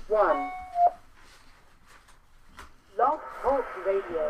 one. Blog Talk Radio.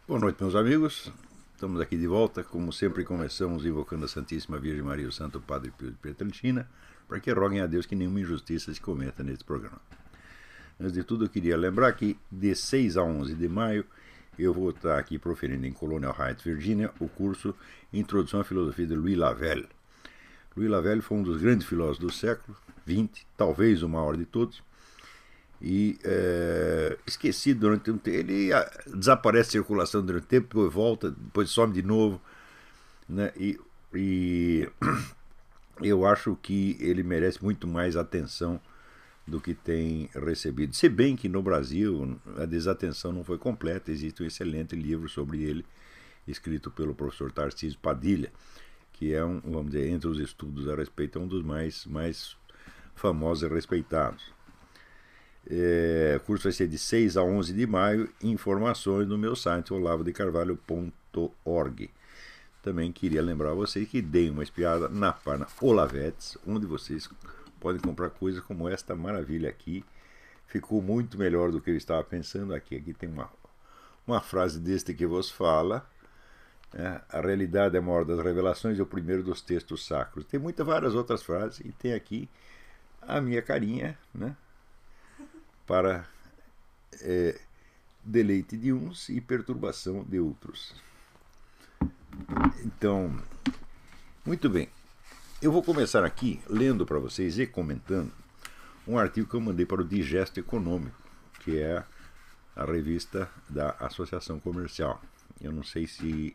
Boa noite, meus amigos. Estamos aqui de volta. Como sempre, começamos invocando a Santíssima Virgem Maria e o Santo Padre Pio de Pietrelcina, para que roguem a Deus que nenhuma injustiça se cometa neste programa. Antes de tudo, eu queria lembrar que de 6 a 11 de maio eu vou estar aqui proferindo em Colonial Heights, Virgínia, o curso Introdução à Filosofia de Louis Lavelle. Louis Lavelle foi um dos grandes filósofos do século XX, talvez o maior de todos. E esquecido durante um tempo, ele desaparece da circulação durante um tempo, depois volta, depois some de novo, né? E eu acho que ele merece muito mais atenção do que tem recebido. Se bem que no Brasil a desatenção não foi completa, existe um excelente livro sobre ele, escrito pelo professor Tarcísio Padilha, que é vamos dizer, entre os estudos a respeito, é um dos mais famosos e respeitados. O curso vai ser de 6 a 11 de maio. Informações no meu site olavodecarvalho.org. Também queria lembrar a vocês que deem uma espiada na página Olavetes, onde vocês podem comprar coisas como esta maravilha aqui. Ficou muito melhor do que eu estava pensando aqui. Aqui tem uma frase deste que vos fala: a realidade é a maior das revelações, é o primeiro dos textos sacros. Tem várias outras frases e tem aqui a minha carinha, né? Para deleite de uns e perturbação de outros. Então, muito bem. Eu vou começar aqui lendo para vocês e comentando um artigo que eu mandei para o Digesto Econômico, que é a revista da Associação Comercial. Eu não sei se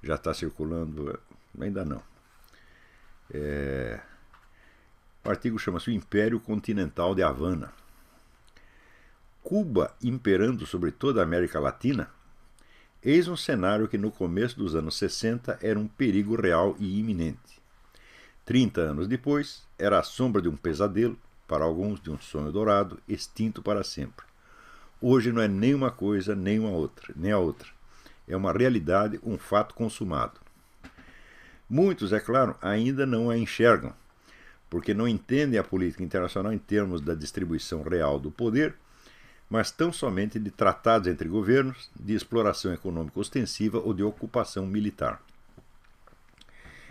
já está circulando, ainda não. O artigo chama-se O Império Continental de Havana. Cuba imperando sobre toda a América Latina? Eis um cenário que no começo dos anos 60 era um perigo real e iminente. 30 anos depois, era a sombra de um pesadelo, para alguns de um sonho dourado, extinto para sempre. Hoje não é nem uma coisa, nem a outra. É uma realidade, um fato consumado. Muitos, é claro, ainda não a enxergam, porque não entendem a política internacional em termos da distribuição real do poder, mas tão somente de tratados entre governos, de exploração econômica ostensiva ou de ocupação militar.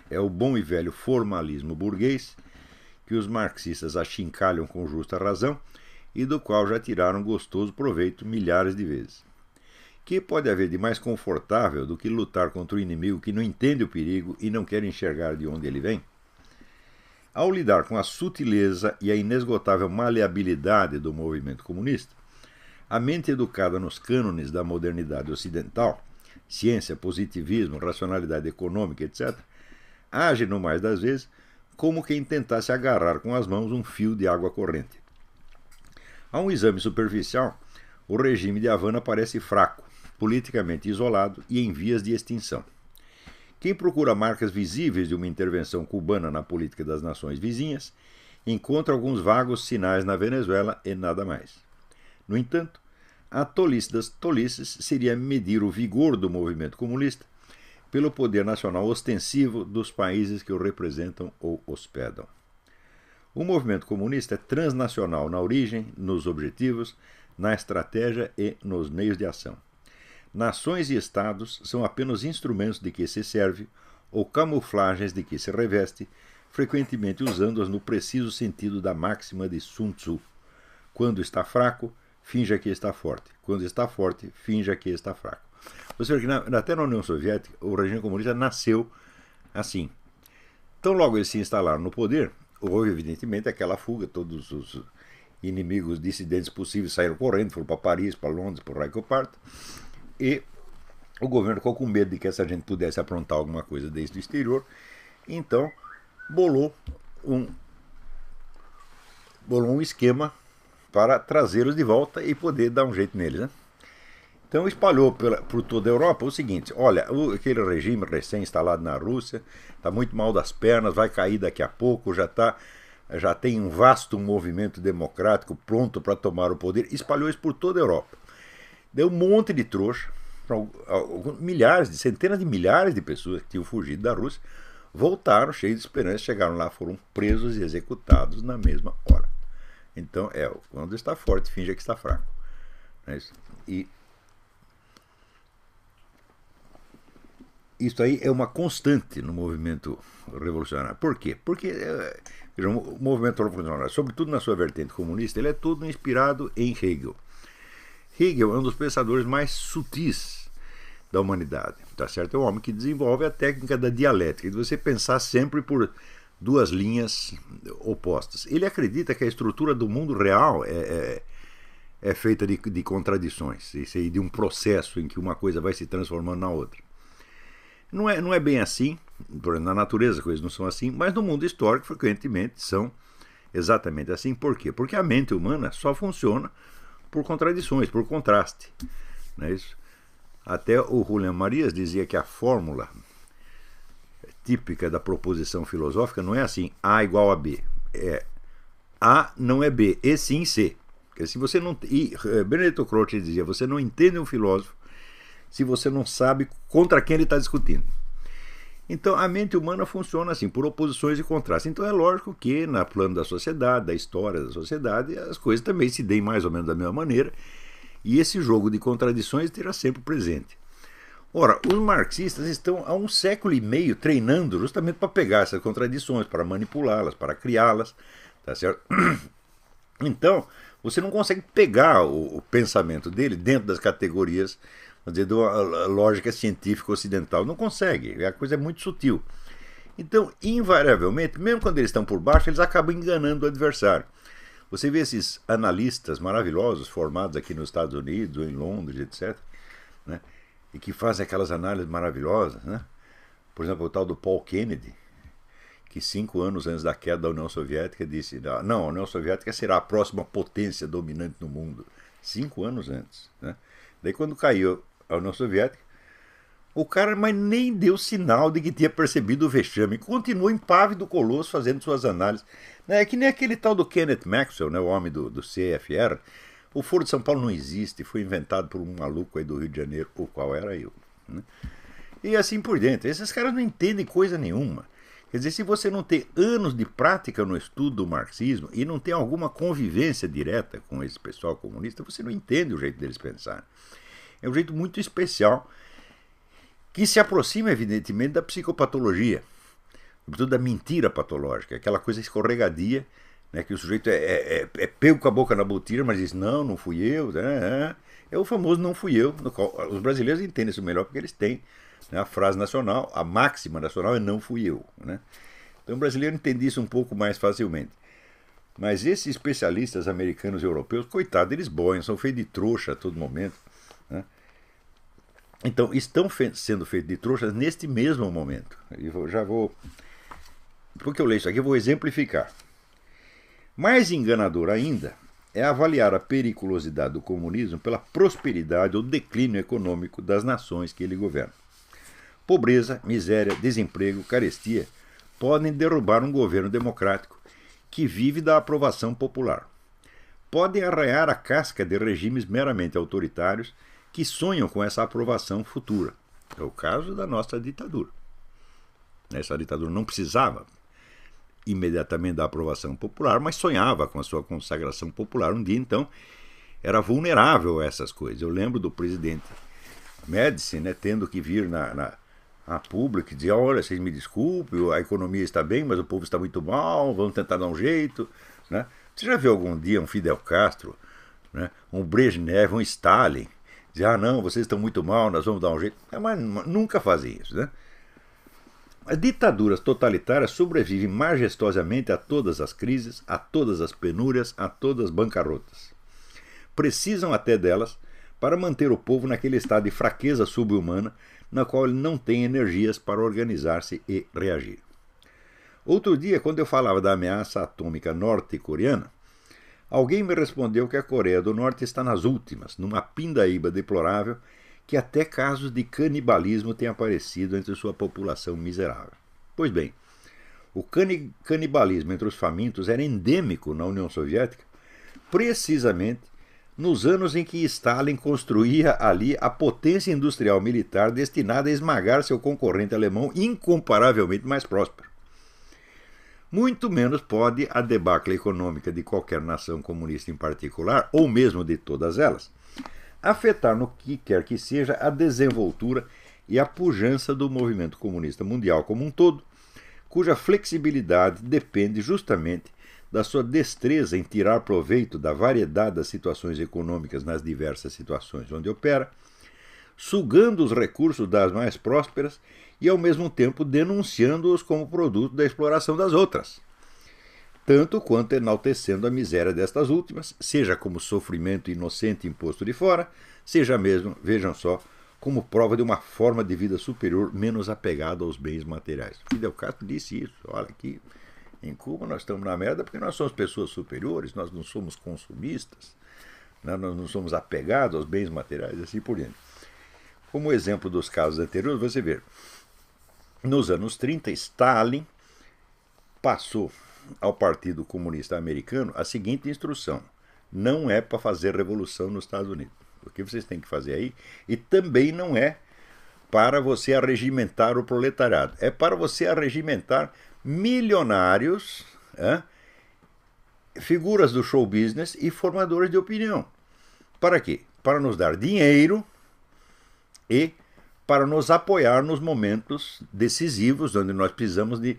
É o bom e velho formalismo burguês que os marxistas achincalham com justa razão e do qual já tiraram gostoso proveito milhares de vezes. Que pode haver de mais confortável do que lutar contra o inimigo que não entende o perigo e não quer enxergar de onde ele vem? Ao lidar com a sutileza e a inesgotável maleabilidade do movimento comunista, a mente educada nos cânones da modernidade ocidental, ciência, positivismo, racionalidade econômica, etc., age, no mais das vezes, como quem tentasse agarrar com as mãos um fio de água corrente. A um exame superficial, o regime de Havana parece fraco, politicamente isolado e em vias de extinção. Quem procura marcas visíveis de uma intervenção cubana na política das nações vizinhas, encontra alguns vagos sinais na Venezuela e nada mais. No entanto, a tolice das tolices seria medir o vigor do movimento comunista pelo poder nacional ostensivo dos países que o representam ou hospedam. O movimento comunista é transnacional na origem, nos objetivos, na estratégia e nos meios de ação. Nações e estados são apenas instrumentos de que se serve ou camuflagens de que se reveste, frequentemente usando-as no preciso sentido da máxima de Sun Tzu: quando está fraco, finja que está forte. Quando está forte, finja que está fraco. Você vê que até na União Soviética, o regime comunista nasceu assim. Então, logo eles se instalaram no poder, houve, evidentemente, aquela fuga, inimigos dissidentes possíveis saíram correndo, foram para Paris, para Londres, para o raio que eu parto. E o governo ficou com medo de que essa gente pudesse aprontar alguma coisa desde o exterior. Então, bolou um esquema para trazê-los de volta e poder dar um jeito neles, né? Então espalhou por toda a Europa o seguinte: olha, aquele regime recém-instalado na Rússia está muito mal das pernas, vai cair daqui a pouco, já tem um vasto movimento democrático pronto para tomar o poder. Espalhou isso por toda a Europa. Deu um monte de trouxa, centenas de milhares de pessoas que tinham fugido da Rússia, voltaram cheios de esperança, chegaram lá, foram presos e executados na mesma hora. Então, quando está forte, finge que está fraco. É isso. E isso aí é uma constante no movimento revolucionário. Por quê? Porque o movimento revolucionário, sobretudo na sua vertente comunista, ele é todo inspirado em Hegel. Hegel é um dos pensadores mais sutis da humanidade, tá certo? É um homem que desenvolve a técnica da dialética, de você pensar sempre por duas linhas opostas. Ele acredita que a estrutura do mundo real é feita de contradições, e de um processo em que uma coisa vai se transformando na outra. Não é bem assim, na natureza as coisas não são assim, mas no mundo histórico frequentemente são exatamente assim. Por quê? Porque a mente humana só funciona por contradições, por contraste. Não é isso? Até o Julián Marías dizia que a fórmula típica da proposição filosófica não é assim: A igual a B. É A não é B, e sim C. Porque se você não, e Benedetto Croce dizia: você não entende um filósofo se você não sabe contra quem ele está discutindo. Então a mente humana funciona assim, por oposições e contrastes. Então é lógico que no plano da sociedade, da história da sociedade, as coisas também se deem mais ou menos da mesma maneira, e esse jogo de contradições terá sempre presente. Ora, os marxistas estão há 1,5 séculos treinando justamente para pegar essas contradições, para manipulá-las, para criá-las, tá certo? Então, você não consegue pegar o pensamento dele dentro das categorias, vamos dizer, da lógica científica ocidental. Não consegue, a coisa é muito sutil. Então, invariavelmente, mesmo quando eles estão por baixo, eles acabam enganando o adversário. Você vê esses analistas maravilhosos formados aqui nos Estados Unidos, ou em Londres, etc., né, e que fazem aquelas análises maravilhosas, né? Por exemplo, o tal do Paul Kennedy, que 5 anos antes da queda da União Soviética disse: não, a União Soviética será a próxima potência dominante no mundo. 5 anos antes, né? Daí quando caiu a União Soviética, o cara mas nem deu sinal de que tinha percebido o vexame. Continuou impávido colosso fazendo suas análises. É que nem aquele tal do Kenneth Maxwell, né, o homem do CFR. O Foro de São Paulo não existe, foi inventado por um maluco aí do Rio de Janeiro, o qual era eu, né? E assim por diante. Esses caras não entendem coisa nenhuma. Quer dizer, se você não tem anos de prática no estudo do marxismo e não tem alguma convivência direta com esse pessoal comunista, você não entende o jeito deles pensar. É um jeito muito especial que se aproxima, evidentemente, da psicopatologia, sobretudo da mentira patológica, aquela coisa escorregadia, né, que o sujeito é pego com a boca na botija, mas diz: não fui eu. É o famoso não fui eu. No qual os brasileiros entendem isso melhor porque eles têm, né, a frase nacional, a máxima nacional é não fui eu, né? Então o brasileiro entende isso um pouco mais facilmente. Mas esses especialistas americanos e europeus, coitados, eles boiam, são feitos de trouxa a todo momento, né? Então estão sendo feitos de trouxas neste mesmo momento. Porque eu leio isso aqui, eu vou exemplificar. Mais enganador ainda é avaliar a periculosidade do comunismo pela prosperidade ou declínio econômico das nações que ele governa. Pobreza, miséria, desemprego, carestia podem derrubar um governo democrático que vive da aprovação popular. Podem arranhar a casca de regimes meramente autoritários que sonham com essa aprovação futura. É o caso da nossa ditadura. Essa ditadura não precisava imediatamente da aprovação popular, mas sonhava com a sua consagração popular. Um dia, então, era vulnerável a essas coisas. Eu lembro do presidente Médici, né, tendo que vir a público e dizer: olha, vocês me desculpem, a economia está bem, mas o povo está muito mal, vamos tentar dar um jeito, né? Você já viu algum dia um Fidel Castro, né, um Brezhnev, um Stalin, dizer: não, vocês estão muito mal, nós vamos dar um jeito? Mas nunca fazem isso, né? As ditaduras totalitárias sobrevivem majestosamente a todas as crises, a todas as penúrias, a todas as bancarrotas. Precisam até delas para manter o povo naquele estado de fraqueza subhumana na qual ele não tem energias para organizar-se e reagir. Outro dia, quando eu falava da ameaça atômica norte-coreana, alguém me respondeu que a Coreia do Norte está nas últimas, numa pindaíba deplorável, que até casos de canibalismo têm aparecido entre sua população miserável. Pois bem, o canibalismo entre os famintos era endêmico na União Soviética, precisamente nos anos em que Stalin construía ali a potência industrial militar destinada a esmagar seu concorrente alemão incomparavelmente mais próspero. Muito menos pode a debacle econômica de qualquer nação comunista em particular, ou mesmo de todas elas, afetar no que quer que seja a desenvoltura e a pujança do movimento comunista mundial como um todo, cuja flexibilidade depende justamente da sua destreza em tirar proveito da variedade das situações econômicas nas diversas situações onde opera, sugando os recursos das mais prósperas e, ao mesmo tempo, denunciando-os como produto da exploração das outras, tanto quanto enaltecendo a miséria destas últimas, seja como sofrimento inocente imposto de fora, seja mesmo, vejam só, como prova de uma forma de vida superior menos apegada aos bens materiais. Fidel Castro disse isso, olha aqui. Em Cuba nós estamos na merda porque nós somos pessoas superiores, nós não somos consumistas, nós não somos apegados aos bens materiais e assim por diante. Como exemplo dos casos anteriores, você vê, nos anos 30, Stalin passou ao Partido Comunista Americano a seguinte instrução: não é para fazer revolução nos Estados Unidos. O que vocês têm que fazer aí? E também não é para você arregimentar o proletariado, é para você arregimentar milionários, figuras do show business e formadores de opinião. Para quê? Para nos dar dinheiro e para nos apoiar nos momentos decisivos, onde nós precisamos de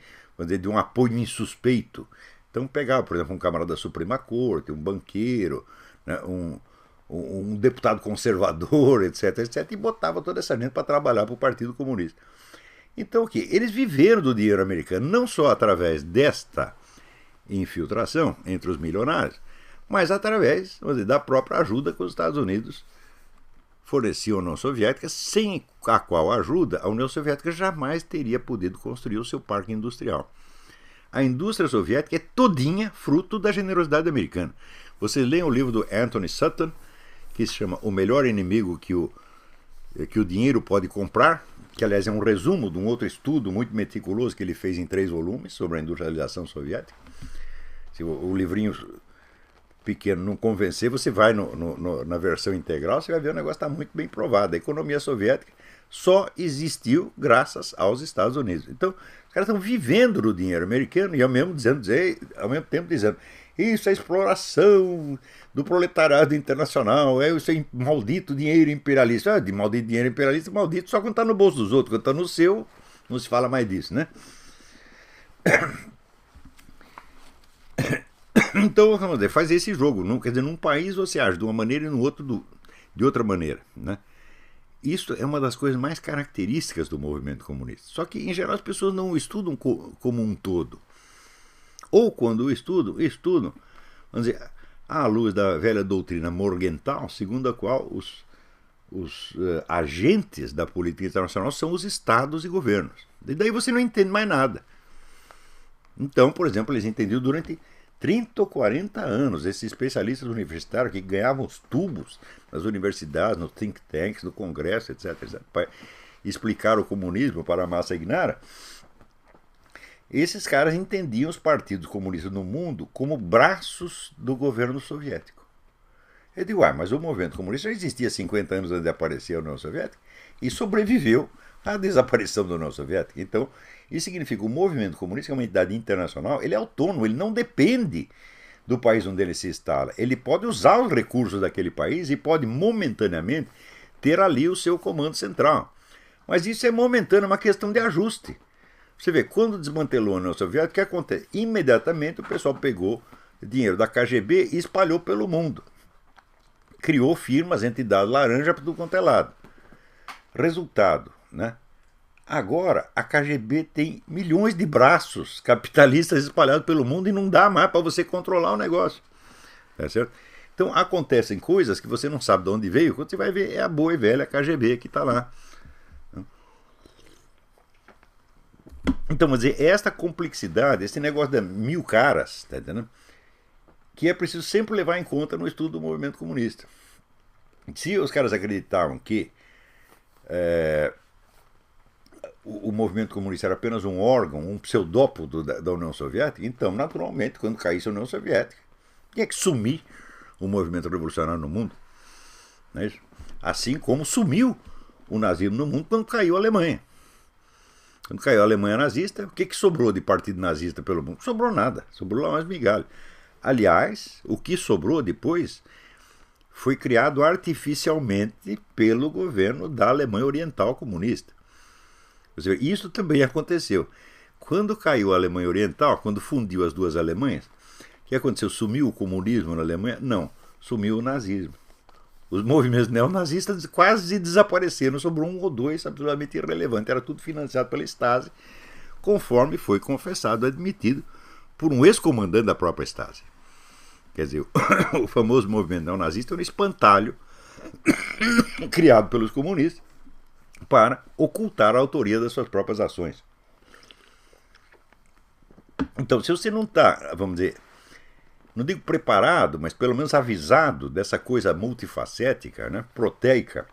um apoio insuspeito. Então pegava, por exemplo, um camarada da Suprema Corte, um banqueiro, né, um deputado conservador, etc., e botava toda essa gente para trabalhar para o Partido Comunista. Então o que? Eles viveram do dinheiro americano não só através desta infiltração entre os milionários, mas através da própria ajuda que os Estados Unidos forneciam à União Soviética, sem a qual ajuda a União Soviética jamais teria podido construir o seu parque industrial. A indústria soviética é todinha fruto da generosidade americana. Vocês leem o livro do Anthony Sutton, que se chama O Melhor Inimigo que o Dinheiro Pode Comprar, que aliás é um resumo de um outro estudo muito meticuloso que ele fez em 3 volumes sobre a industrialização soviética. Se o livrinho pequeno não convencer, você vai na versão integral, você vai ver o negócio está muito bem provado. A economia soviética só existiu graças aos Estados Unidos. Então, os caras estão vivendo do dinheiro americano e ao mesmo tempo dizendo isso é exploração do proletariado internacional, isso é maldito dinheiro imperialista. De maldito dinheiro imperialista, maldito só quando está no bolso dos outros, quando está no seu, não se fala mais disso, né? Então, vamos dizer, faz esse jogo. Quer dizer, num país você age de uma maneira e no outro de outra maneira, né? Isso é uma das coisas mais características do movimento comunista. Só que, em geral, as pessoas não o estudam como um todo. Ou quando estudam, vamos dizer, à luz da velha doutrina Morgenthau, segundo a qual os agentes da política internacional são os estados e governos. E daí você não entende mais nada. Então, por exemplo, eles entendiam durante 30 ou 40 anos, esses especialistas universitários que ganhavam os tubos nas universidades, nos think tanks, no Congresso, etc., para explicar o comunismo para a massa ignara, esses caras entendiam os partidos comunistas no mundo como braços do governo soviético. Eu digo, mas o movimento comunista já existia 50 anos antes de aparecer a União Soviética e sobreviveu à desaparição da União Soviética. Então, isso significa que o movimento comunista, que é uma entidade internacional, ele é autônomo, ele não depende do país onde ele se instala. Ele pode usar os recursos daquele país e pode momentaneamente ter ali o seu comando central. Mas isso é momentâneo, é uma questão de ajuste. Você vê, quando desmantelou a União Soviética, o que acontece? Imediatamente o pessoal pegou dinheiro da KGB e espalhou pelo mundo. Criou firmas, entidades laranja para tudo quanto é lado. Resultado, né? Agora, a KGB tem milhões de braços capitalistas espalhados pelo mundo e não dá mais para você controlar o negócio. Tá certo? Então, acontecem coisas que você não sabe de onde veio, quando você vai ver, é a boa e velha KGB que está lá. Então, vamos dizer, esta complexidade, esse negócio de 1000 caras, tá entendendo? Que é preciso sempre levar em conta no estudo do movimento comunista. Se os caras acreditavam que o movimento comunista era apenas um órgão, um pseudópodo da União Soviética, então, naturalmente, quando caísse a União Soviética, tinha que sumir o movimento revolucionário no mundo. Não é isso? Assim como sumiu o nazismo no mundo quando caiu a Alemanha. Quando caiu a Alemanha nazista, o que sobrou de partido nazista pelo mundo? Não sobrou nada, sobrou lá umas migalhas. Aliás, o que sobrou depois foi criado artificialmente pelo governo da Alemanha Oriental comunista. Ou seja, isso também aconteceu. Quando caiu a Alemanha Oriental, quando fundiu as duas Alemanhas, o que aconteceu? Sumiu o comunismo na Alemanha? Não, sumiu o nazismo. Os movimentos neonazistas quase desapareceram, sobrou um ou dois absolutamente irrelevantes. Era tudo financiado pela Stasi, conforme foi confessado, admitido por um ex-comandante da própria Stasi. Quer dizer, o famoso movimento neonazista é um espantalho criado pelos comunistas para ocultar a autoria das suas próprias ações. Então, se você não está, vamos dizer, não digo preparado, mas pelo menos avisado dessa coisa multifacética, né, proteica,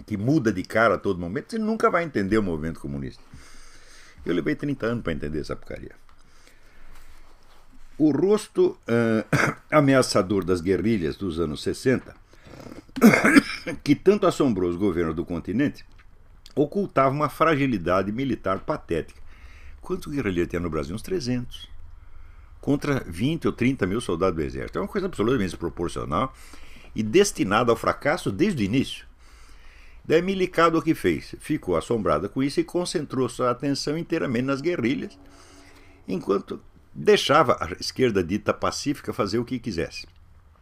que muda de cara a todo momento, você nunca vai entender o movimento comunista. Eu levei 30 anos para entender essa porcaria. O rosto ameaçador das guerrilhas dos anos 60, que tanto assombrou os governos do continente, ocultava uma fragilidade militar patética. Quantos guerrilheiros tinha no Brasil? Uns 300. Contra 20 ou 30 mil soldados do exército. É uma coisa absolutamente desproporcional e destinada ao fracasso desde o início. Daí Milicado o que fez? Ficou assombrada com isso e concentrou sua atenção inteiramente nas guerrilhas, enquanto deixava a esquerda dita pacífica fazer o que quisesse.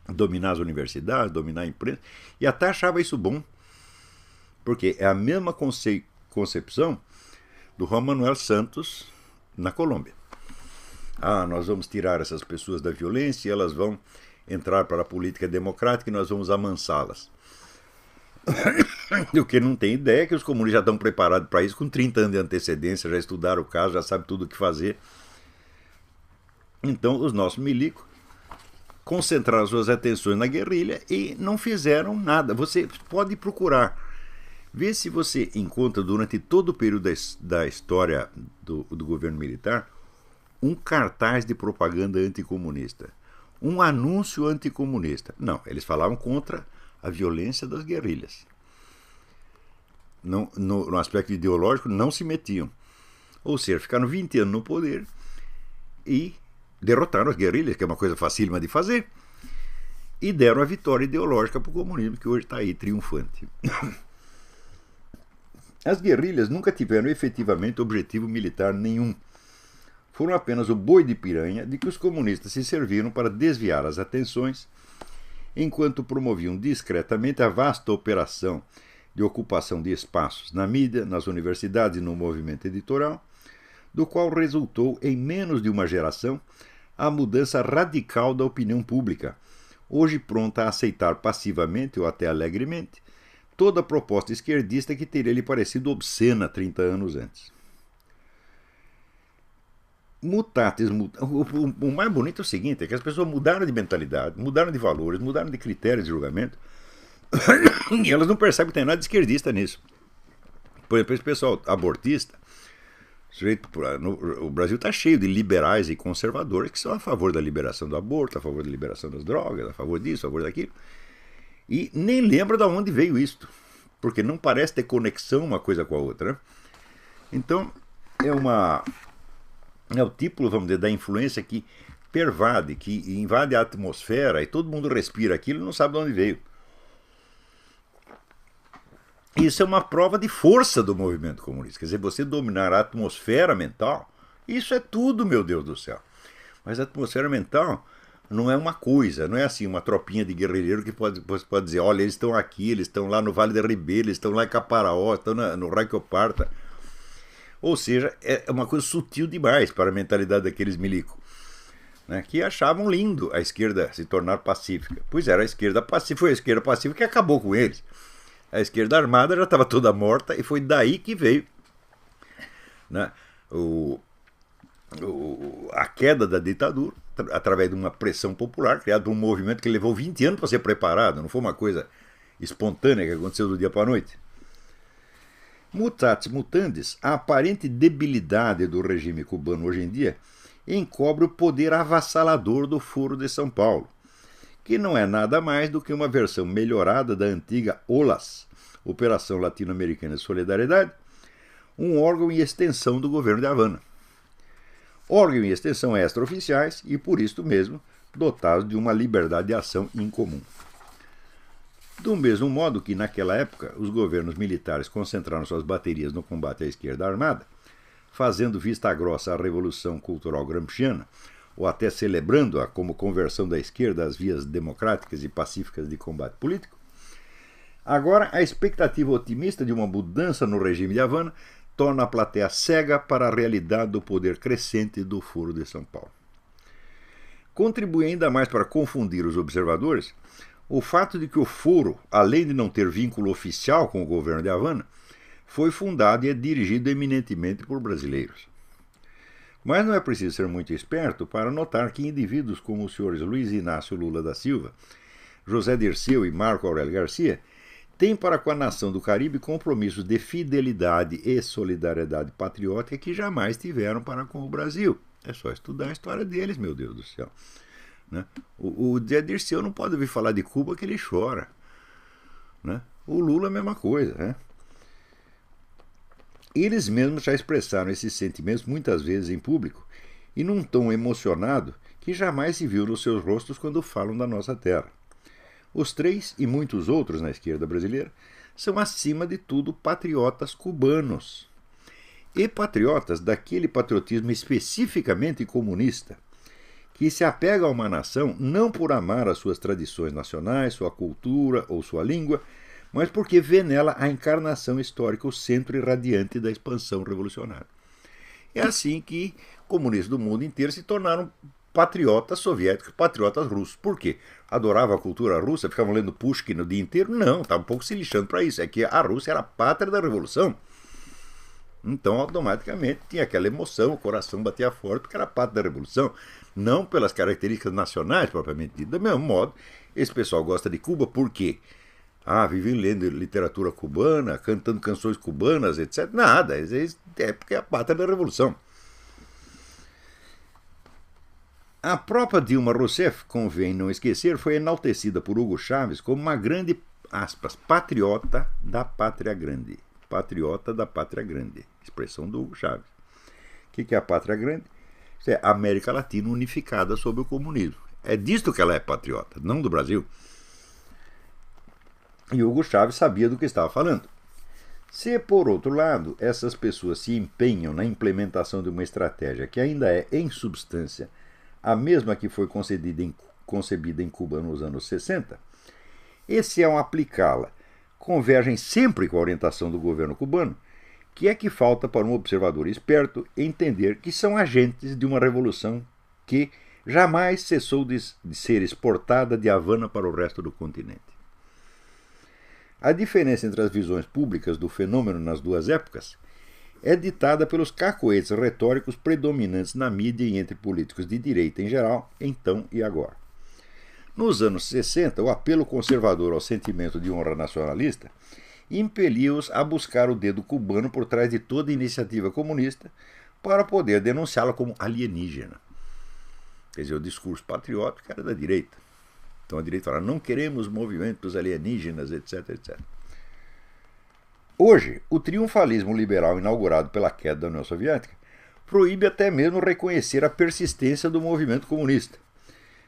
Dominar as universidades, dominar a imprensa, e até achava isso bom, porque é a mesma concepção do Juan Manuel Santos na Colômbia. Nós vamos tirar essas pessoas da violência e elas vão entrar para a política democrática e nós vamos amansá-las. O que não tem ideia é que os comunistas já estão preparados para isso com 30 anos de antecedência, já estudaram o caso, já sabem tudo o que fazer. Então, os nossos milicos concentraram suas atenções na guerrilha e não fizeram nada. Você pode procurar, ver se você encontra durante todo o período da história do governo militar um cartaz de propaganda anticomunista, um anúncio anticomunista. Não, eles falavam contra a violência das guerrilhas. No aspecto ideológico, não se metiam. Ou seja, ficaram 20 anos no poder e derrotaram as guerrilhas, que é uma coisa facílima de fazer, e deram a vitória ideológica para o comunismo, que hoje está aí triunfante. As guerrilhas nunca tiveram efetivamente objetivo militar nenhum. Foram apenas o boi de piranha de que os comunistas se serviram para desviar as atenções, enquanto promoviam discretamente a vasta operação de ocupação de espaços na mídia, nas universidades e no movimento editorial, do qual resultou, em menos de uma geração, a mudança radical da opinião pública, hoje pronta a aceitar passivamente ou até alegremente toda proposta esquerdista que teria lhe parecido obscena 30 anos antes. Mutatis o mais bonito é o seguinte, é que as pessoas mudaram de mentalidade, mudaram de valores, mudaram de critérios de julgamento, e elas não percebem que tem nada de esquerdista nisso. Por exemplo, esse pessoal abortista, o Brasil está cheio de liberais e conservadores que são a favor da liberação do aborto, a favor da liberação das drogas, a favor disso, a favor daquilo, e nem lembra de onde veio isto, porque não parece ter conexão uma coisa com a outra, né? Então, é o tipo, vamos dizer, da influência que pervade, que invade a atmosfera e todo mundo respira aquilo e não sabe de onde veio. Isso é uma prova de força do movimento comunista. Quer dizer, você dominar a atmosfera mental, isso é tudo, meu Deus do céu. Mas a atmosfera mental não é uma coisa, não é assim uma tropinha de guerrilheiro que você pode dizer, olha, eles estão aqui, eles estão lá no Vale da Ribeira, eles estão lá em Caparaó, estão no Raio que eu parta. Ou seja, é uma coisa sutil demais para a mentalidade daqueles milicos, né, que achavam lindo a esquerda se tornar pacífica. Pois era a esquerda pacífica, foi a esquerda pacífica que acabou com eles. A esquerda armada já estava toda morta e foi daí que veio, né, a queda da ditadura, através de uma pressão popular, criada por um movimento que levou 20 anos para ser preparado, não foi uma coisa espontânea que aconteceu do dia para a noite. Mutatis mutandis, a aparente debilidade do regime cubano hoje em dia encobre o poder avassalador do Foro de São Paulo, que não é nada mais do que uma versão melhorada da antiga OLAS, Operação Latino-Americana de Solidariedade, um órgão em extensão do governo de Havana. Órgão em extensão extraoficiais e, por isso mesmo, dotados de uma liberdade de ação incomum. Do mesmo modo que, naquela época, os governos militares concentraram suas baterias no combate à esquerda armada, fazendo vista grossa à Revolução Cultural Gramsciana, ou até celebrando-a como conversão da esquerda às vias democráticas e pacíficas de combate político, agora a expectativa otimista de uma mudança no regime de Havana torna a plateia cega para a realidade do poder crescente do Foro de São Paulo. Contribui ainda mais para confundir os observadores o fato de que o Foro, além de não ter vínculo oficial com o governo de Havana, foi fundado e é dirigido eminentemente por brasileiros. Mas não é preciso ser muito esperto para notar que indivíduos como os senhores Luiz Inácio Lula da Silva, José Dirceu e Marco Aurélio Garcia têm para com a nação do Caribe compromissos de fidelidade e solidariedade patriótica que jamais tiveram para com o Brasil. É só estudar a história deles, meu Deus do céu. Né? O Zé Dirceu não pode ouvir falar de Cuba que ele chora. Né? O Lula a mesma coisa. Né? Eles mesmos já expressaram esses sentimentos muitas vezes em público e num tom emocionado que jamais se viu nos seus rostos quando falam da nossa terra. Os três e muitos outros na esquerda brasileira são, acima de tudo, patriotas cubanos. E patriotas daquele patriotismo especificamente comunista, que se apega a uma nação não por amar as suas tradições nacionais, sua cultura ou sua língua, mas porque vê nela a encarnação histórica, o centro irradiante da expansão revolucionária. É assim que comunistas do mundo inteiro se tornaram patriotas soviéticos, patriotas russos. Por quê? Adoravam a cultura russa, ficavam lendo Pushkin o dia inteiro? Não, estava um pouco se lixando para isso. É que a Rússia era a pátria da revolução. Então, automaticamente, tinha aquela emoção, o coração batia forte, porque era a pátria da revolução. Não pelas características nacionais, propriamente dito. Do mesmo modo, esse pessoal gosta de Cuba por quê? Vivem lendo literatura cubana, cantando canções cubanas, etc. Nada, é porque é a pátria da revolução. A própria Dilma Rousseff, convém não esquecer, foi enaltecida por Hugo Chávez como uma grande, aspas, patriota da pátria grande. Patriota da pátria grande. Expressão do Hugo Chávez. O que é a pátria grande? Isso é a América Latina unificada sob o comunismo. É disto que ela é patriota, não do Brasil. E Hugo Chávez sabia do que estava falando. Se, por outro lado, essas pessoas se empenham na implementação de uma estratégia que ainda é, em substância, a mesma que foi concebida em Cuba nos anos 60, e se ao aplicá-la convergem sempre com a orientação do governo cubano, que é que falta para um observador esperto entender que são agentes de uma revolução que jamais cessou de ser exportada de Havana para o resto do continente. A diferença entre as visões públicas do fenômeno nas duas épocas é ditada pelos cacoetes retóricos predominantes na mídia e entre políticos de direita em geral, então e agora. Nos anos 60, o apelo conservador ao sentimento de honra nacionalista impelia-os a buscar o dedo cubano por trás de toda iniciativa comunista para poder denunciá-la como alienígena. Quer dizer, o discurso patriótico era da direita. Então a direita fala, não queremos movimentos alienígenas, etc, etc. Hoje, o triunfalismo liberal inaugurado pela queda da União Soviética proíbe até mesmo reconhecer a persistência do movimento comunista.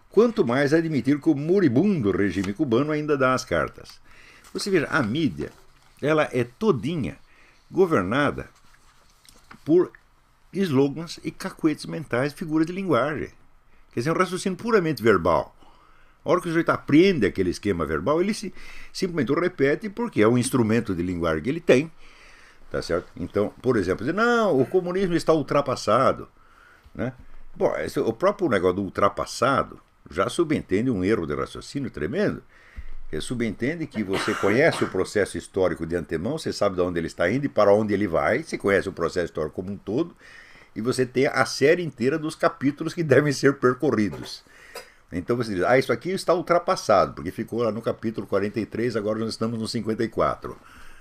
Quanto mais admitir que o moribundo regime cubano ainda dá as cartas. Você veja, a mídia, ela é todinha governada por slogans e cacuetes mentais, figuras de linguagem. Quer dizer, um raciocínio puramente verbal. A hora que o sujeito aprende aquele esquema verbal, ele simplesmente o repete porque é um instrumento de linguagem que ele tem Tá certo? Então, por exemplo, dizer, não, o comunismo está ultrapassado. Né? Bom, o próprio negócio do ultrapassado já subentende um erro de raciocínio tremendo. Ele subentende que você conhece o processo histórico de antemão, você sabe de onde ele está indo e para onde ele vai, você conhece o processo histórico como um todo, e você tem a série inteira dos capítulos que devem ser percorridos. Então você diz, isso aqui está ultrapassado, porque ficou lá no capítulo 43, agora nós estamos no 54.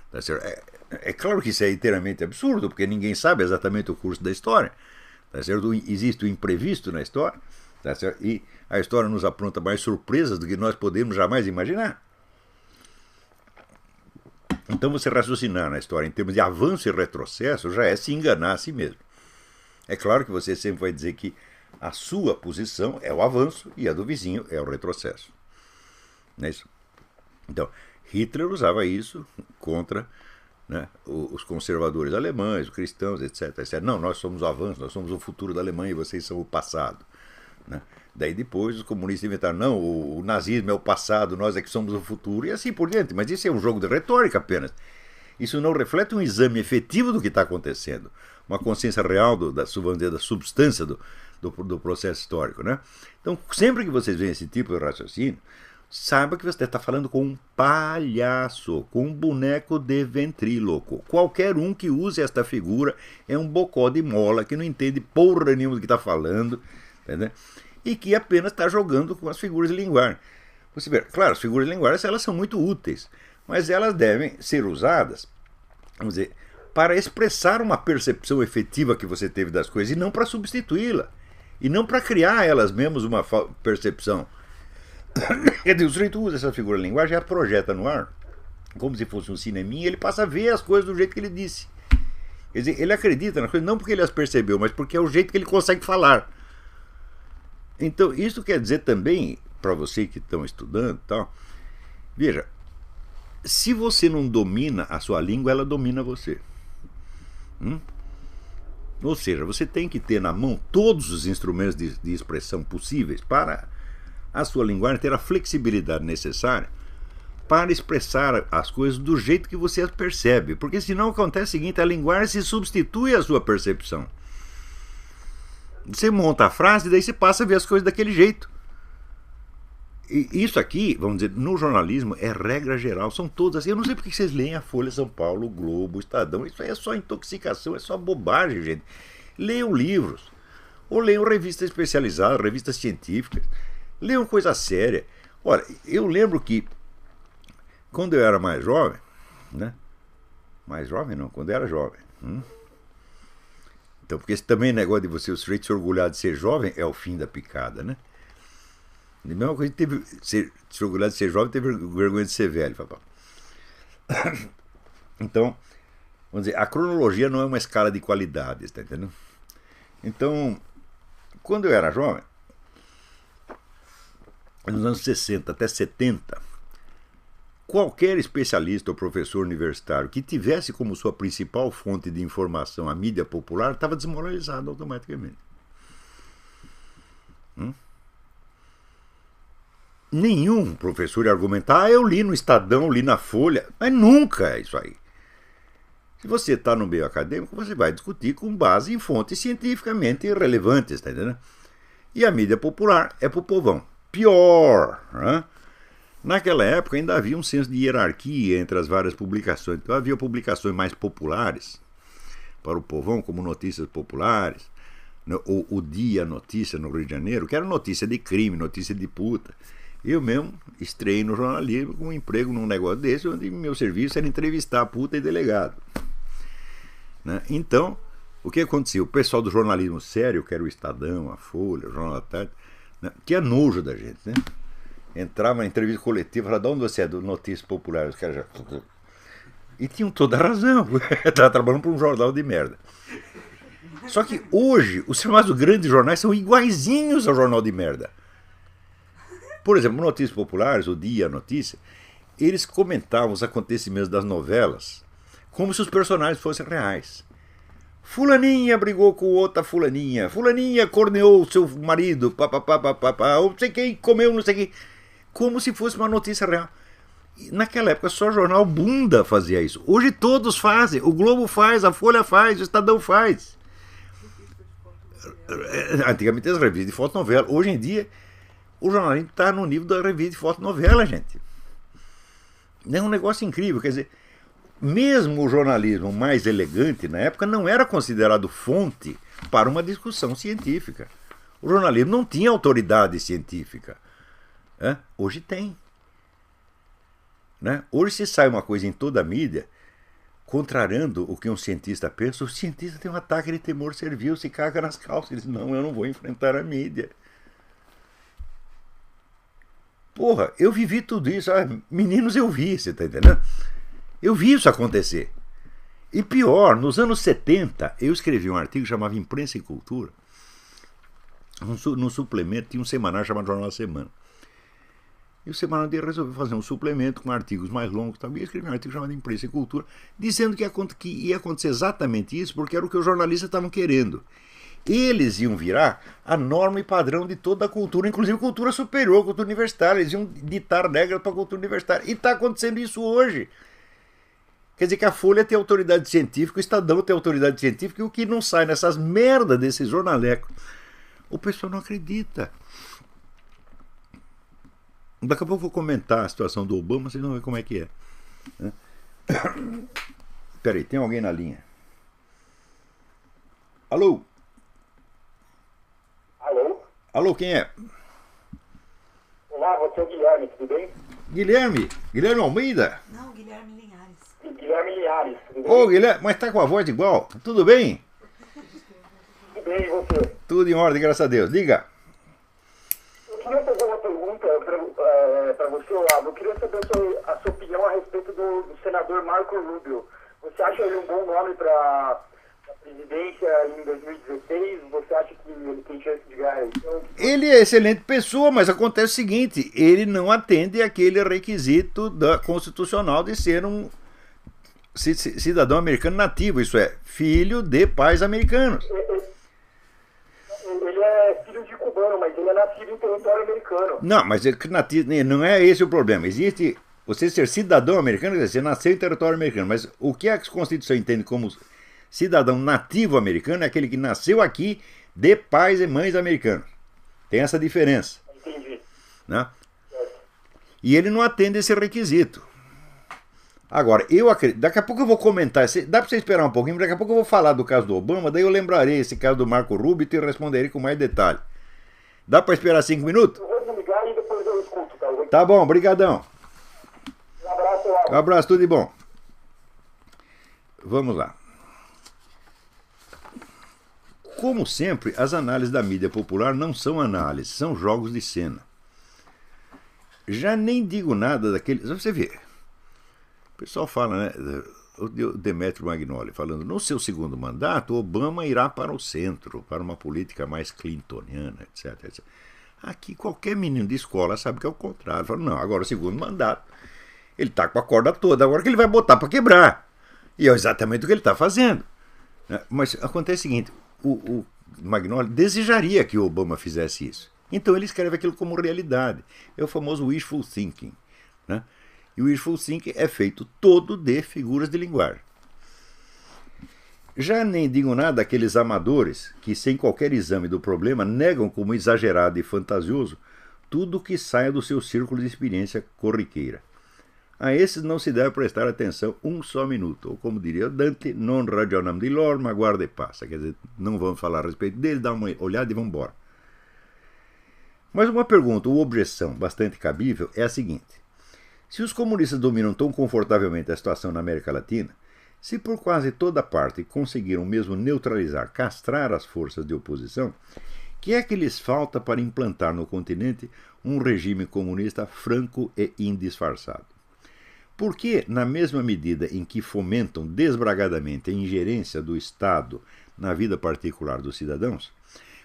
Tá certo? É claro que isso é inteiramente absurdo, porque ninguém sabe exatamente o curso da história. Tá certo? Existe o imprevisto na história, tá certo? E a história nos apronta mais surpresas do que nós podemos jamais imaginar. Então você raciocinar na história em termos de avanço e retrocesso já é se enganar a si mesmo. É claro que você sempre vai dizer que a sua posição é o avanço e a do vizinho é o retrocesso. Não é isso? Então, Hitler usava isso contra, né, os conservadores alemães, os cristãos, etc, etc. Não, nós somos o avanço, nós somos o futuro da Alemanha e vocês são o passado. Né? Daí depois os comunistas inventaram, não, o nazismo é o passado, nós é que somos o futuro, e assim por diante. Mas isso é um jogo de retórica apenas. Isso não reflete um exame efetivo do que está acontecendo, uma consciência real da substância do processo histórico. Né? Então, sempre que vocês veem esse tipo de raciocínio, saiba que você está falando com um palhaço, com um boneco de ventríloco. Qualquer um que use esta figura é um bocó de mola que não entende porra nenhuma do que está falando, entendeu? E que apenas está jogando com as figuras de linguagem. Você vê, claro, as figuras de linguagem elas são muito úteis, mas elas devem ser usadas, vamos dizer, para expressar uma percepção efetiva que você teve das coisas e não para substituí-la, e não para criar elas mesmas uma percepção. Quer dizer, o sujeito usa essa figura de linguagem e a projeta no ar, como se fosse um cineminha, e ele passa a ver as coisas do jeito que ele disse. Quer dizer, ele acredita nas coisas não porque ele as percebeu, mas porque é o jeito que ele consegue falar. Então, isso quer dizer também, para vocês que estão estudando, tal, veja, se você não domina a sua língua, ela domina você. Ou seja, você tem que ter na mão todos os instrumentos de expressão possíveis para a sua linguagem ter a flexibilidade necessária para expressar as coisas do jeito que você as percebe. Porque senão acontece o seguinte, a linguagem se substitui à sua percepção. Você monta a frase e daí você passa a ver as coisas daquele jeito. E isso aqui, vamos dizer, no jornalismo é regra geral, são todas assim. Eu não sei porque vocês leem a Folha, São Paulo, o Globo, o Estadão, isso aí é só intoxicação, é só bobagem, gente. Leiam livros, ou leiam revistas especializadas, revistas científicas, leiam coisa séria. Olha, eu lembro que quando eu era mais jovem, né? Mais jovem não, quando eu era jovem. Então, porque esse também negócio de você, o sujeito se orgulhar de ser jovem, é o fim da picada, né? A mesma coisa que se orgulhar de ser jovem, teve vergonha de ser velho. Então, vamos dizer, a cronologia não é uma escala de qualidades, tá entendendo? Então, quando eu era jovem, nos anos 60 até 70, qualquer especialista ou professor universitário que tivesse como sua principal fonte de informação a mídia popular estava desmoralizado automaticamente. Nenhum professor ia argumentar, eu li no Estadão, li na Folha, mas nunca é isso aí. Se você está no meio acadêmico, você vai discutir com base em fontes cientificamente relevantes, tá entendendo? E a mídia popular é pro povão. Pior, né? Naquela época ainda havia um senso de hierarquia entre as várias publicações. Então havia publicações mais populares para o povão, como Notícias Populares, ou o Dia Notícia no Rio de Janeiro, que era notícia de crime, notícia de puta. Eu mesmo estreiei no jornalismo com um emprego num negócio desse, onde meu serviço era entrevistar puta e delegado. Né? Então, o que acontecia? O pessoal do jornalismo sério, que era o Estadão, a Folha, o Jornal da Tarde, né? Tinha nojo da gente, né? Entrava na entrevista coletiva, falava, de onde você é? Do Notícias Populares. Os caras já... E tinham toda a razão. Estava trabalhando para um jornal de merda. Só que hoje, os chamados grandes jornais são iguaizinhos ao jornal de merda. Por exemplo, Notícias Populares, o Dia, a Notícia, eles comentavam os acontecimentos das novelas como se os personagens fossem reais. Fulaninha brigou com outra fulaninha, fulaninha corneou seu marido, papapá, não sei quem comeu, não sei quem, como se fosse uma notícia real. Naquela época só o jornal bunda fazia isso. Hoje todos fazem. O Globo faz, a Folha faz, o Estadão faz. Antigamente as revistas de fotonovela. Hoje em dia o jornalismo está no nível da revista de fotonovela, gente. É um negócio incrível. Quer dizer, mesmo o jornalismo mais elegante na época não era considerado fonte para uma discussão científica. O jornalismo não tinha autoridade científica. Hoje tem. Né? Hoje se sai uma coisa em toda a mídia, contrariando o que um cientista pensa, o cientista tem um ataque de temor servil, se caga nas calças, ele diz, não, eu não vou enfrentar a mídia. Porra, eu vivi tudo isso, meninos, eu vi, você tá entendendo? Eu vi isso acontecer. E pior, nos anos 70, eu escrevi um artigo que chamava Imprensa e Cultura, no suplemento, tinha um semanário chamado Jornal da Semana. E o Semanal dele resolveu fazer um suplemento com artigos mais longos também. Eu escrevi um artigo chamado Imprensa e Cultura, dizendo que ia acontecer exatamente isso, porque era o que os jornalistas estavam querendo. Eles iam virar a norma e padrão de toda a cultura, inclusive cultura superior, cultura universitária. Eles iam ditar regras para a cultura universitária. E está acontecendo isso hoje. Quer dizer que a Folha tem autoridade científica, o Estadão tem autoridade científica, e o que não sai nessas merdas desses jornalecos, o pessoal não acredita. Daqui a pouco eu vou comentar a situação do Obama, vocês vão ver como é que é. Peraí, tem alguém na linha? Alô? Alô? Alô, quem é? Olá, você é o Guilherme, tudo bem? Guilherme? Guilherme Almeida? Não, Guilherme Linhares. Guilherme Linhares, tudo bem? Ô, Guilherme, mas tá com a voz igual? Tudo bem? Tudo bem, e você? Tudo em ordem, graças a Deus. Diga. Eu queria fazer uma pergunta para você, Olavo. Eu queria saber a sua opinião a respeito do senador Marco Rubio. Você acha ele um bom nome para a presidência em 2016? Você acha que ele tem chance de ganhar a eleição? Ele é excelente pessoa, mas acontece o seguinte, ele não atende aquele requisito constitucional de ser um cidadão americano nativo, isso é, filho de pais americanos. Ele é filho de cubano, mas ele é nascido em território americano. Não, mas não é esse o problema. Existe você ser cidadão americano, quer dizer, você nasceu em território americano, mas o que a Constituição entende como cidadão nativo americano é aquele que nasceu aqui de pais e mães americanos. Tem essa diferença. Entendi. Né? E ele não atende esse requisito. Agora, eu acredito, daqui a pouco eu vou comentar, dá para você esperar um pouquinho, daqui a pouco eu vou falar do caso do Obama, daí eu lembrarei esse caso do Marco Rubio e te responderei com mais detalhe. Dá para esperar 5 minutos? Eu vou desligar e depois eu escuto, tá? Tá bom, brigadão. Um abraço, Olavo. Um abraço, tudo de bom. Vamos lá. Como sempre, as análises da mídia popular não são análises, são jogos de cena. Já nem digo nada daqueles... Você vê, o pessoal fala, né? O Demetrio Magnoli falando, no seu segundo mandato, Obama irá para o centro, para uma política mais clintoniana, etc, etc. Aqui qualquer menino de escola sabe que é o contrário. Fala, não, agora o segundo mandato, ele está com a corda toda, agora que ele vai botar para quebrar. E é exatamente o que ele está fazendo. Mas acontece o seguinte, o Magnoli desejaria que o Obama fizesse isso. Então ele escreve aquilo como realidade. É o famoso wishful thinking, né? E o wishful thinking é feito todo de figuras de linguagem. Já nem digo nada daqueles amadores que, sem qualquer exame do problema, negam como exagerado e fantasioso tudo que saia do seu círculo de experiência corriqueira. A esses não se deve prestar atenção um só minuto, ou como diria Dante, non ragionam di lor, ma guarda e passa. Quer dizer, não vamos falar a respeito dele, dá uma olhada e vamos embora. Mas uma pergunta ou objeção bastante cabível é a seguinte. Se os comunistas dominam tão confortavelmente a situação na América Latina, se por quase toda parte conseguiram mesmo neutralizar, castrar as forças de oposição, que é que lhes falta para implantar no continente um regime comunista franco e indisfarçado? Por que, na mesma medida em que fomentam desbragadamente a ingerência do Estado na vida particular dos cidadãos,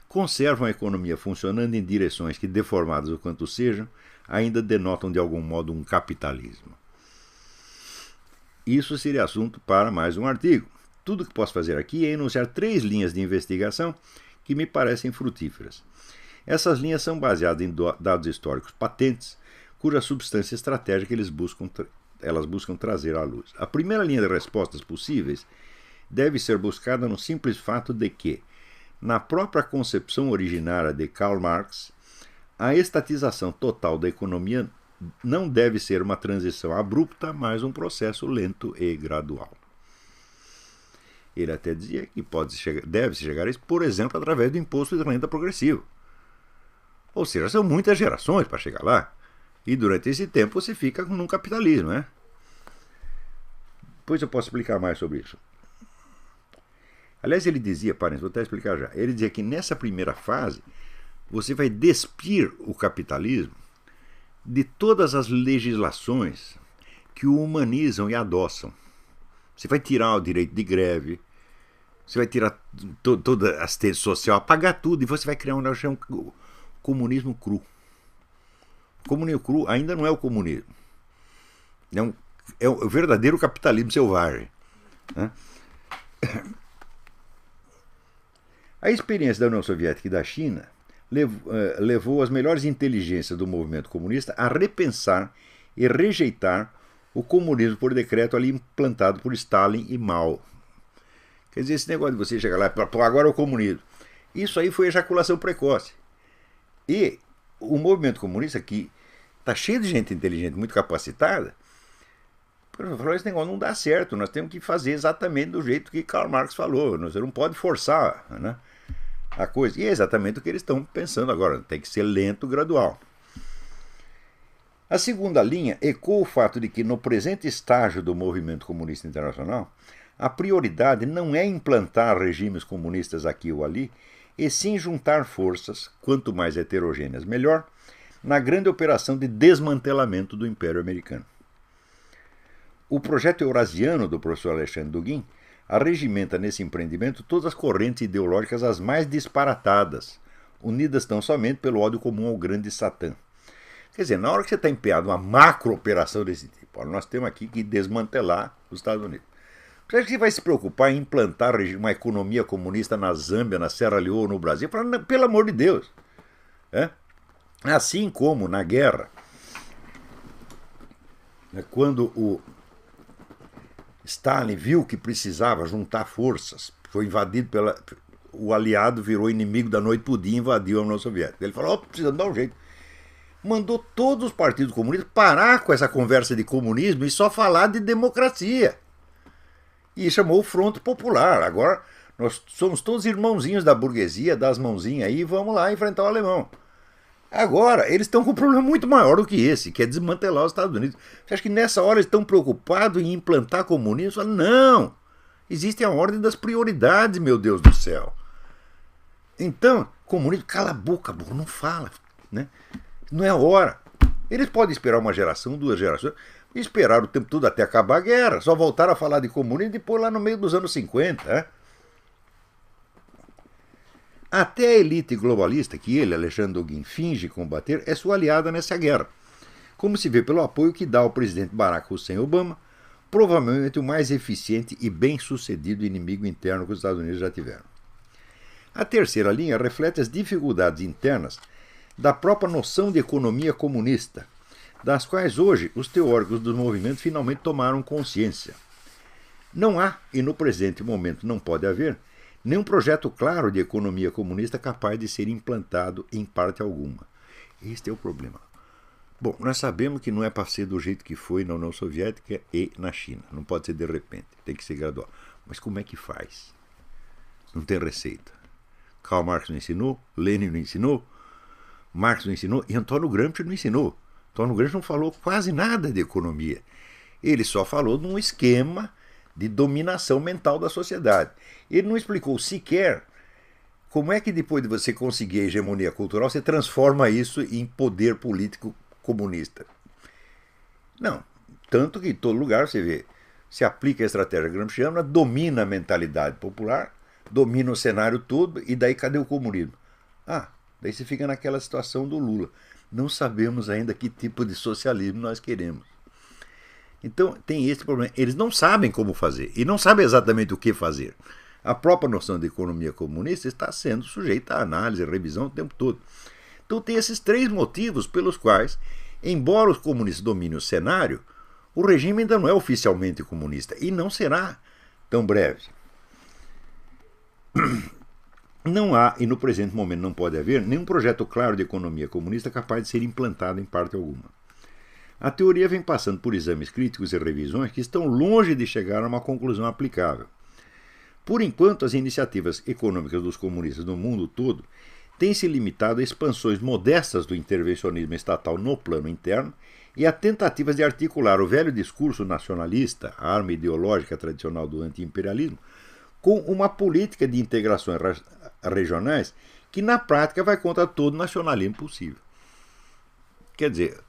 conservam a economia funcionando em direções que, deformadas o quanto sejam, ainda denotam de algum modo um capitalismo? Isso seria assunto para mais um artigo. Tudo que posso fazer aqui é enunciar 3 linhas de investigação que me parecem frutíferas. Essas linhas são baseadas em dados históricos patentes, cuja substância estratégica elas buscam trazer à luz. A primeira linha de respostas possíveis deve ser buscada no simples fato de que, na própria concepção originária de Karl Marx, a estatização total da economia não deve ser uma transição abrupta, mas um processo lento e gradual. Ele até dizia que deve-se chegar a isso, por exemplo, através do imposto de renda progressivo. Ou seja, são muitas gerações para chegar lá. E durante esse tempo você fica num capitalismo, né? Depois eu posso explicar mais sobre isso. Aliás, ele dizia, parem, vou até explicar já. Ele dizia que nessa primeira fase você vai despir o capitalismo de todas as legislações que o humanizam e adoçam. Você vai tirar o direito de greve, você vai tirar toda a assistência social, apagar tudo, e você vai criar um comunismo cru. O comunismo cru ainda não é o comunismo. É o verdadeiro capitalismo selvagem, né? A experiência da União Soviética e da China levou as melhores inteligências do movimento comunista a repensar e rejeitar o comunismo por decreto ali implantado por Stalin e Mao. Quer dizer, esse negócio de você chegar lá e falar, agora é o comunismo. Isso aí foi ejaculação precoce. E o movimento comunista, que está cheio de gente inteligente, muito capacitada, falou, esse negócio não dá certo, nós temos que fazer exatamente do jeito que Karl Marx falou, você não pode forçar, né, a coisa. E é exatamente o que eles estão pensando agora, tem que ser lento, gradual. A segunda linha ecoa o fato de que, no presente estágio do movimento comunista internacional, a prioridade não é implantar regimes comunistas aqui ou ali, e sim juntar forças, quanto mais heterogêneas melhor, na grande operação de desmantelamento do Império Americano. O projeto eurasiano do professor Alexandre Dugin arregimenta nesse empreendimento todas as correntes ideológicas as mais disparatadas, unidas tão somente pelo ódio comum ao grande Satã. Quer dizer, na hora que você está empenhado uma macro-operação desse tipo, nós temos aqui que desmantelar os Estados Unidos. Você acha que você vai se preocupar em implantar uma economia comunista na Zâmbia, na Serra Leoa, no Brasil? Pelo amor de Deus! Assim como na guerra, quando o Stalin viu que precisava juntar forças, foi invadido o aliado virou inimigo da noite pro dia e invadiu a União Soviética. Ele falou, precisamos dar um jeito. Mandou todos os partidos comunistas parar com essa conversa de comunismo e só falar de democracia. E chamou o Fronte Popular. Agora nós somos todos irmãozinhos da burguesia, das mãozinhas aí, e vamos lá enfrentar o alemão. Agora, eles estão com um problema muito maior do que esse, que é desmantelar os Estados Unidos. Você acha que nessa hora eles estão preocupados em implantar comunismo? Não! Existe a ordem das prioridades, meu Deus do céu. Então, comunismo, cala a boca, não fala, né? Não é a hora. Eles podem esperar uma geração, 2 gerações, e esperar o tempo todo até acabar a guerra. Só voltaram a falar de comunismo depois lá no meio dos anos 50, né? Até a elite globalista, que ele, Alexandre Dugin, finge combater, é sua aliada nessa guerra, como se vê pelo apoio que dá ao presidente Barack Hussein Obama, provavelmente o mais eficiente e bem-sucedido inimigo interno que os Estados Unidos já tiveram. A terceira linha reflete as dificuldades internas da própria noção de economia comunista, das quais hoje os teóricos do movimento finalmente tomaram consciência. Não há, e no presente momento não pode haver, nenhum projeto claro de economia comunista capaz de ser implantado em parte alguma. Este é o problema. Bom, nós sabemos que não é para ser do jeito que foi na União Soviética e na China. Não pode ser de repente, tem que ser gradual. Mas como é que faz? Não tem receita. Karl Marx não ensinou, Lenin não ensinou, Marx não ensinou e Antônio Gramsci não ensinou. Antônio Gramsci não falou quase nada de economia. Ele só falou de um esquema de dominação mental da sociedade. Ele não explicou sequer como é que depois de você conseguir a hegemonia cultural, você transforma isso em poder político comunista. Não. Tanto que em todo lugar você vê, se aplica a estratégia gramsciana, domina a mentalidade popular, domina o cenário todo, e daí cadê o comunismo? Daí você fica naquela situação do Lula. Não sabemos ainda que tipo de socialismo nós queremos. Então tem esse problema. Eles não sabem como fazer e não sabem exatamente o que fazer. A própria noção de economia comunista está sendo sujeita a análise, a revisão o tempo todo. Então tem esses 3 motivos pelos quais Embora os comunistas dominem o cenário, o regime ainda não é oficialmente comunista e não será tão breve. Não há, e no presente momento não pode haver, nenhum projeto claro de economia comunista capaz de ser implantado em parte alguma. A teoria vem passando por exames críticos e revisões que estão longe de chegar a uma conclusão aplicável. Por enquanto, as iniciativas econômicas dos comunistas no mundo todo têm se limitado a expansões modestas do intervencionismo estatal no plano interno e a tentativas de articular o velho discurso nacionalista, a arma ideológica tradicional do anti-imperialismo, com uma política de integrações regionais que, na prática, vai contra todo nacionalismo possível. Quer dizer,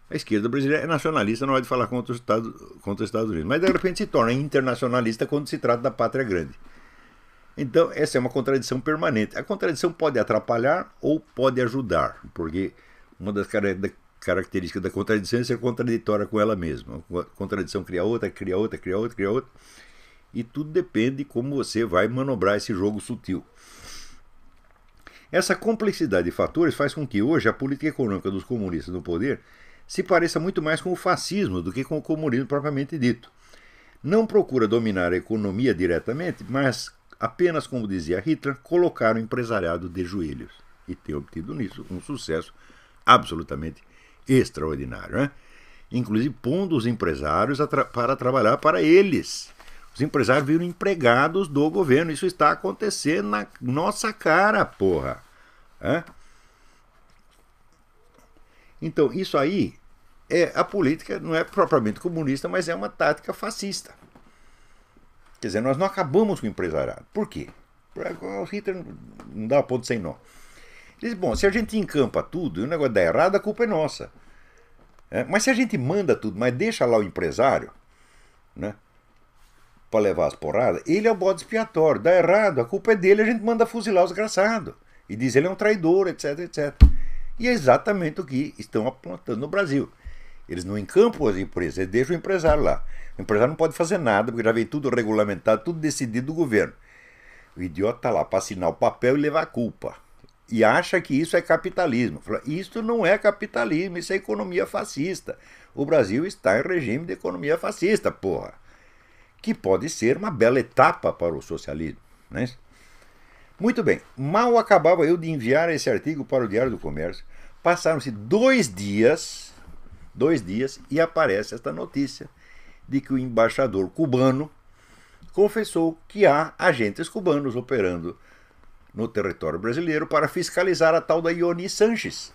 a esquerda brasileira é nacionalista na hora de falar contra os Estados Unidos, mas de repente se torna internacionalista quando se trata da pátria grande. Então, essa é uma contradição permanente. A contradição pode atrapalhar ou pode ajudar, porque uma das características da contradição é ser contraditória com ela mesma. A contradição cria outra, cria outra, cria outra, cria outra. E tudo depende de como você vai manobrar esse jogo sutil. Essa complexidade de fatores faz com que hoje a política econômica dos comunistas no poder se pareça muito mais com o fascismo do que com o comunismo propriamente dito. Não procura dominar a economia diretamente, mas apenas, como dizia Hitler, colocar o empresariado de joelhos. E tem obtido nisso um sucesso absolutamente extraordinário, né? Inclusive pondo os empresários para trabalhar para eles. Os empresários viram empregados do governo. Isso está acontecendo na nossa cara, porra. Então, isso aí a política não é propriamente comunista, mas é uma tática fascista. Quer dizer, nós não acabamos com o empresariado. Por quê? O Hitler não dá ponto sem nó. Ele diz, bom, se a gente encampa tudo e o negócio dá errado, a culpa é nossa. Mas se a gente manda tudo, mas deixa lá o empresário, né, para levar as porradas, ele é o bode expiatório. Dá errado, a culpa é dele, a gente manda fuzilar os desgraçados. E diz ele é um traidor, etc, etc. E é exatamente o que estão apontando no Brasil. Eles não encampam as empresas, eles deixam o empresário lá. O empresário não pode fazer nada, porque já veio tudo regulamentado, tudo decidido do governo. O idiota está lá para assinar o papel e levar a culpa. E acha que isso é capitalismo. Fala, isso não é capitalismo, isso é economia fascista. O Brasil está em regime de economia fascista, porra. Que pode ser uma bela etapa para o socialismo, né? Muito bem, mal acabava eu de enviar esse artigo para o Diário do Comércio, passaram-se 2 dias e aparece esta notícia de que o embaixador cubano confessou que há agentes cubanos operando no território brasileiro para fiscalizar a tal da Ioni Sanches.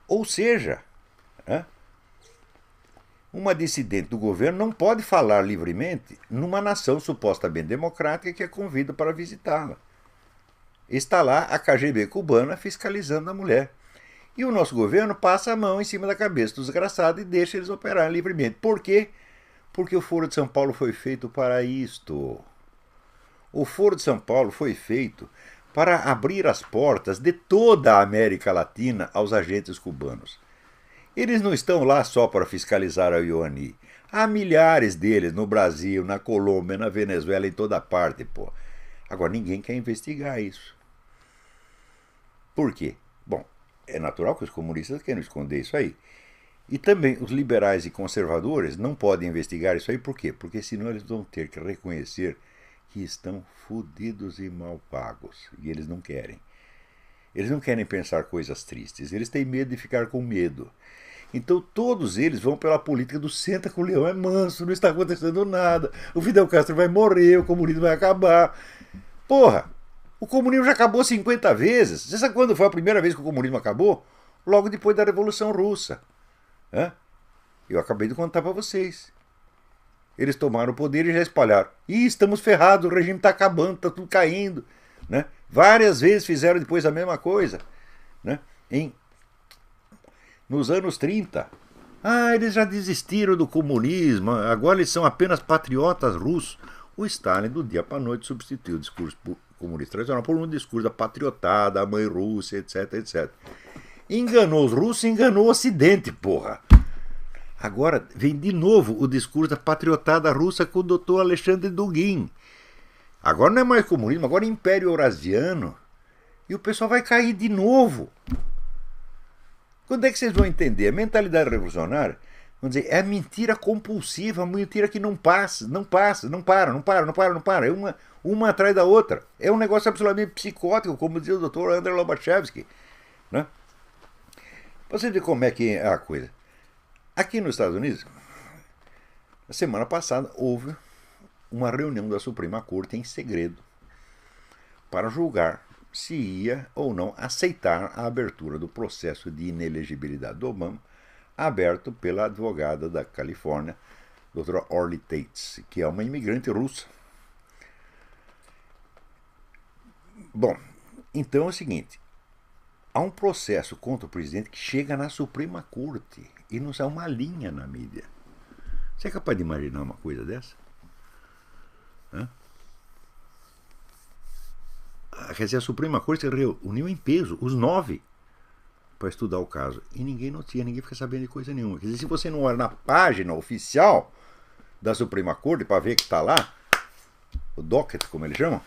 Ou seja, uma dissidente do governo não pode falar livremente numa nação supostamente democrática que a convida para visitá-la. Está lá a KGB cubana fiscalizando a mulher. E o nosso governo passa a mão em cima da cabeça do desgraçado e deixa eles operarem livremente. Por quê? Porque o Foro de São Paulo foi feito para isto. O Foro de São Paulo foi feito para abrir as portas de toda a América Latina aos agentes cubanos. Eles não estão lá só para fiscalizar a Ioni. Há milhares deles no Brasil, na Colômbia, na Venezuela, em toda parte, pô. Agora, ninguém quer investigar isso. Por quê? Bom, é natural que os comunistas queiram esconder isso aí. E também os liberais e conservadores não podem investigar isso aí. Por quê? Porque senão eles vão ter que reconhecer que estão fodidos e mal pagos. E eles não querem. Eles não querem pensar coisas tristes. Eles têm medo de ficar com medo. Então todos eles vão pela política do senta que o leão é manso, não está acontecendo nada. O Fidel Castro vai morrer, o comunismo vai acabar. Porra, o comunismo já acabou 50 vezes. Você sabe quando foi a primeira vez que o comunismo acabou? Logo depois da Revolução Russa. Eu acabei de contar para vocês. Eles tomaram o poder e já espalharam. Ih, estamos ferrados, o regime está acabando, está tudo caindo. Né? Várias vezes fizeram depois a mesma coisa. Né? Nos anos 30. Eles já desistiram do comunismo, agora eles são apenas patriotas russos. O Stalin, do dia para a noite, substituiu o discurso comunista tradicional por um discurso da patriotada, a mãe Rússia, etc, etc. Enganou os russos, enganou o Ocidente, porra. Agora vem de novo o discurso da patriotada russa com o doutor Alexandre Dugin. Agora não é mais comunismo, agora é Império Eurasiano. E o pessoal vai cair de novo. Quando é que vocês vão entender? A mentalidade revolucionária, vamos dizer, é a mentira compulsiva, a mentira que não passa, não passa, não para, não para, não para, não para. É uma atrás da outra. É um negócio absolutamente psicótico, como dizia o Dr. Andrei Lobachevsky. Né? Você vê como é que é a coisa. Aqui nos Estados Unidos, na semana passada, houve uma reunião da Suprema Corte em segredo para julgar se ia ou não aceitar a abertura do processo de inelegibilidade do Obama, aberto pela advogada da Califórnia, doutora Orly Tates, que é uma imigrante russa. Bom, então é o seguinte, há um processo contra o presidente que chega na Suprema Corte e não sai uma linha na mídia. Você é capaz de imaginar uma coisa dessa? Hã? Quer dizer, a Suprema Corte se reuniu em peso, os 9, para estudar o caso. E ninguém notia, ninguém fica sabendo de coisa nenhuma. Quer dizer, se você não olha na página oficial da Suprema Corte para ver que está lá, o docket, como eles chamam,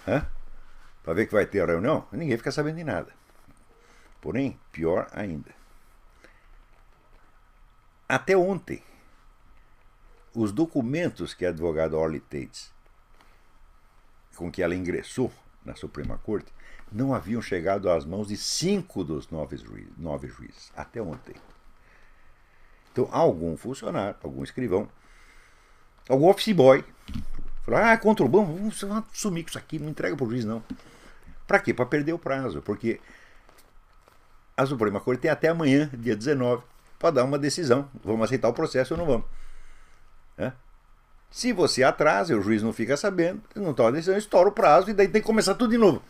para ver que vai ter a reunião, ninguém fica sabendo de nada. Porém, pior ainda. Até ontem, os documentos que a advogada Orly Tates, com que ela ingressou na Suprema Corte, não haviam chegado às mãos de 5 dos 9 juízes, até ontem. Então, algum funcionário, algum escrivão, algum office boy, falou, é contra o Obama, vamos sumir com isso aqui, não entrega para o juiz não. Para quê? Para perder o prazo, porque a Suprema Corte tem até amanhã, dia 19, para dar uma decisão, vamos aceitar o processo ou não vamos. Se você atrasa, o juiz não fica sabendo, não toma a decisão, estoura o prazo e daí tem que começar tudo de novo.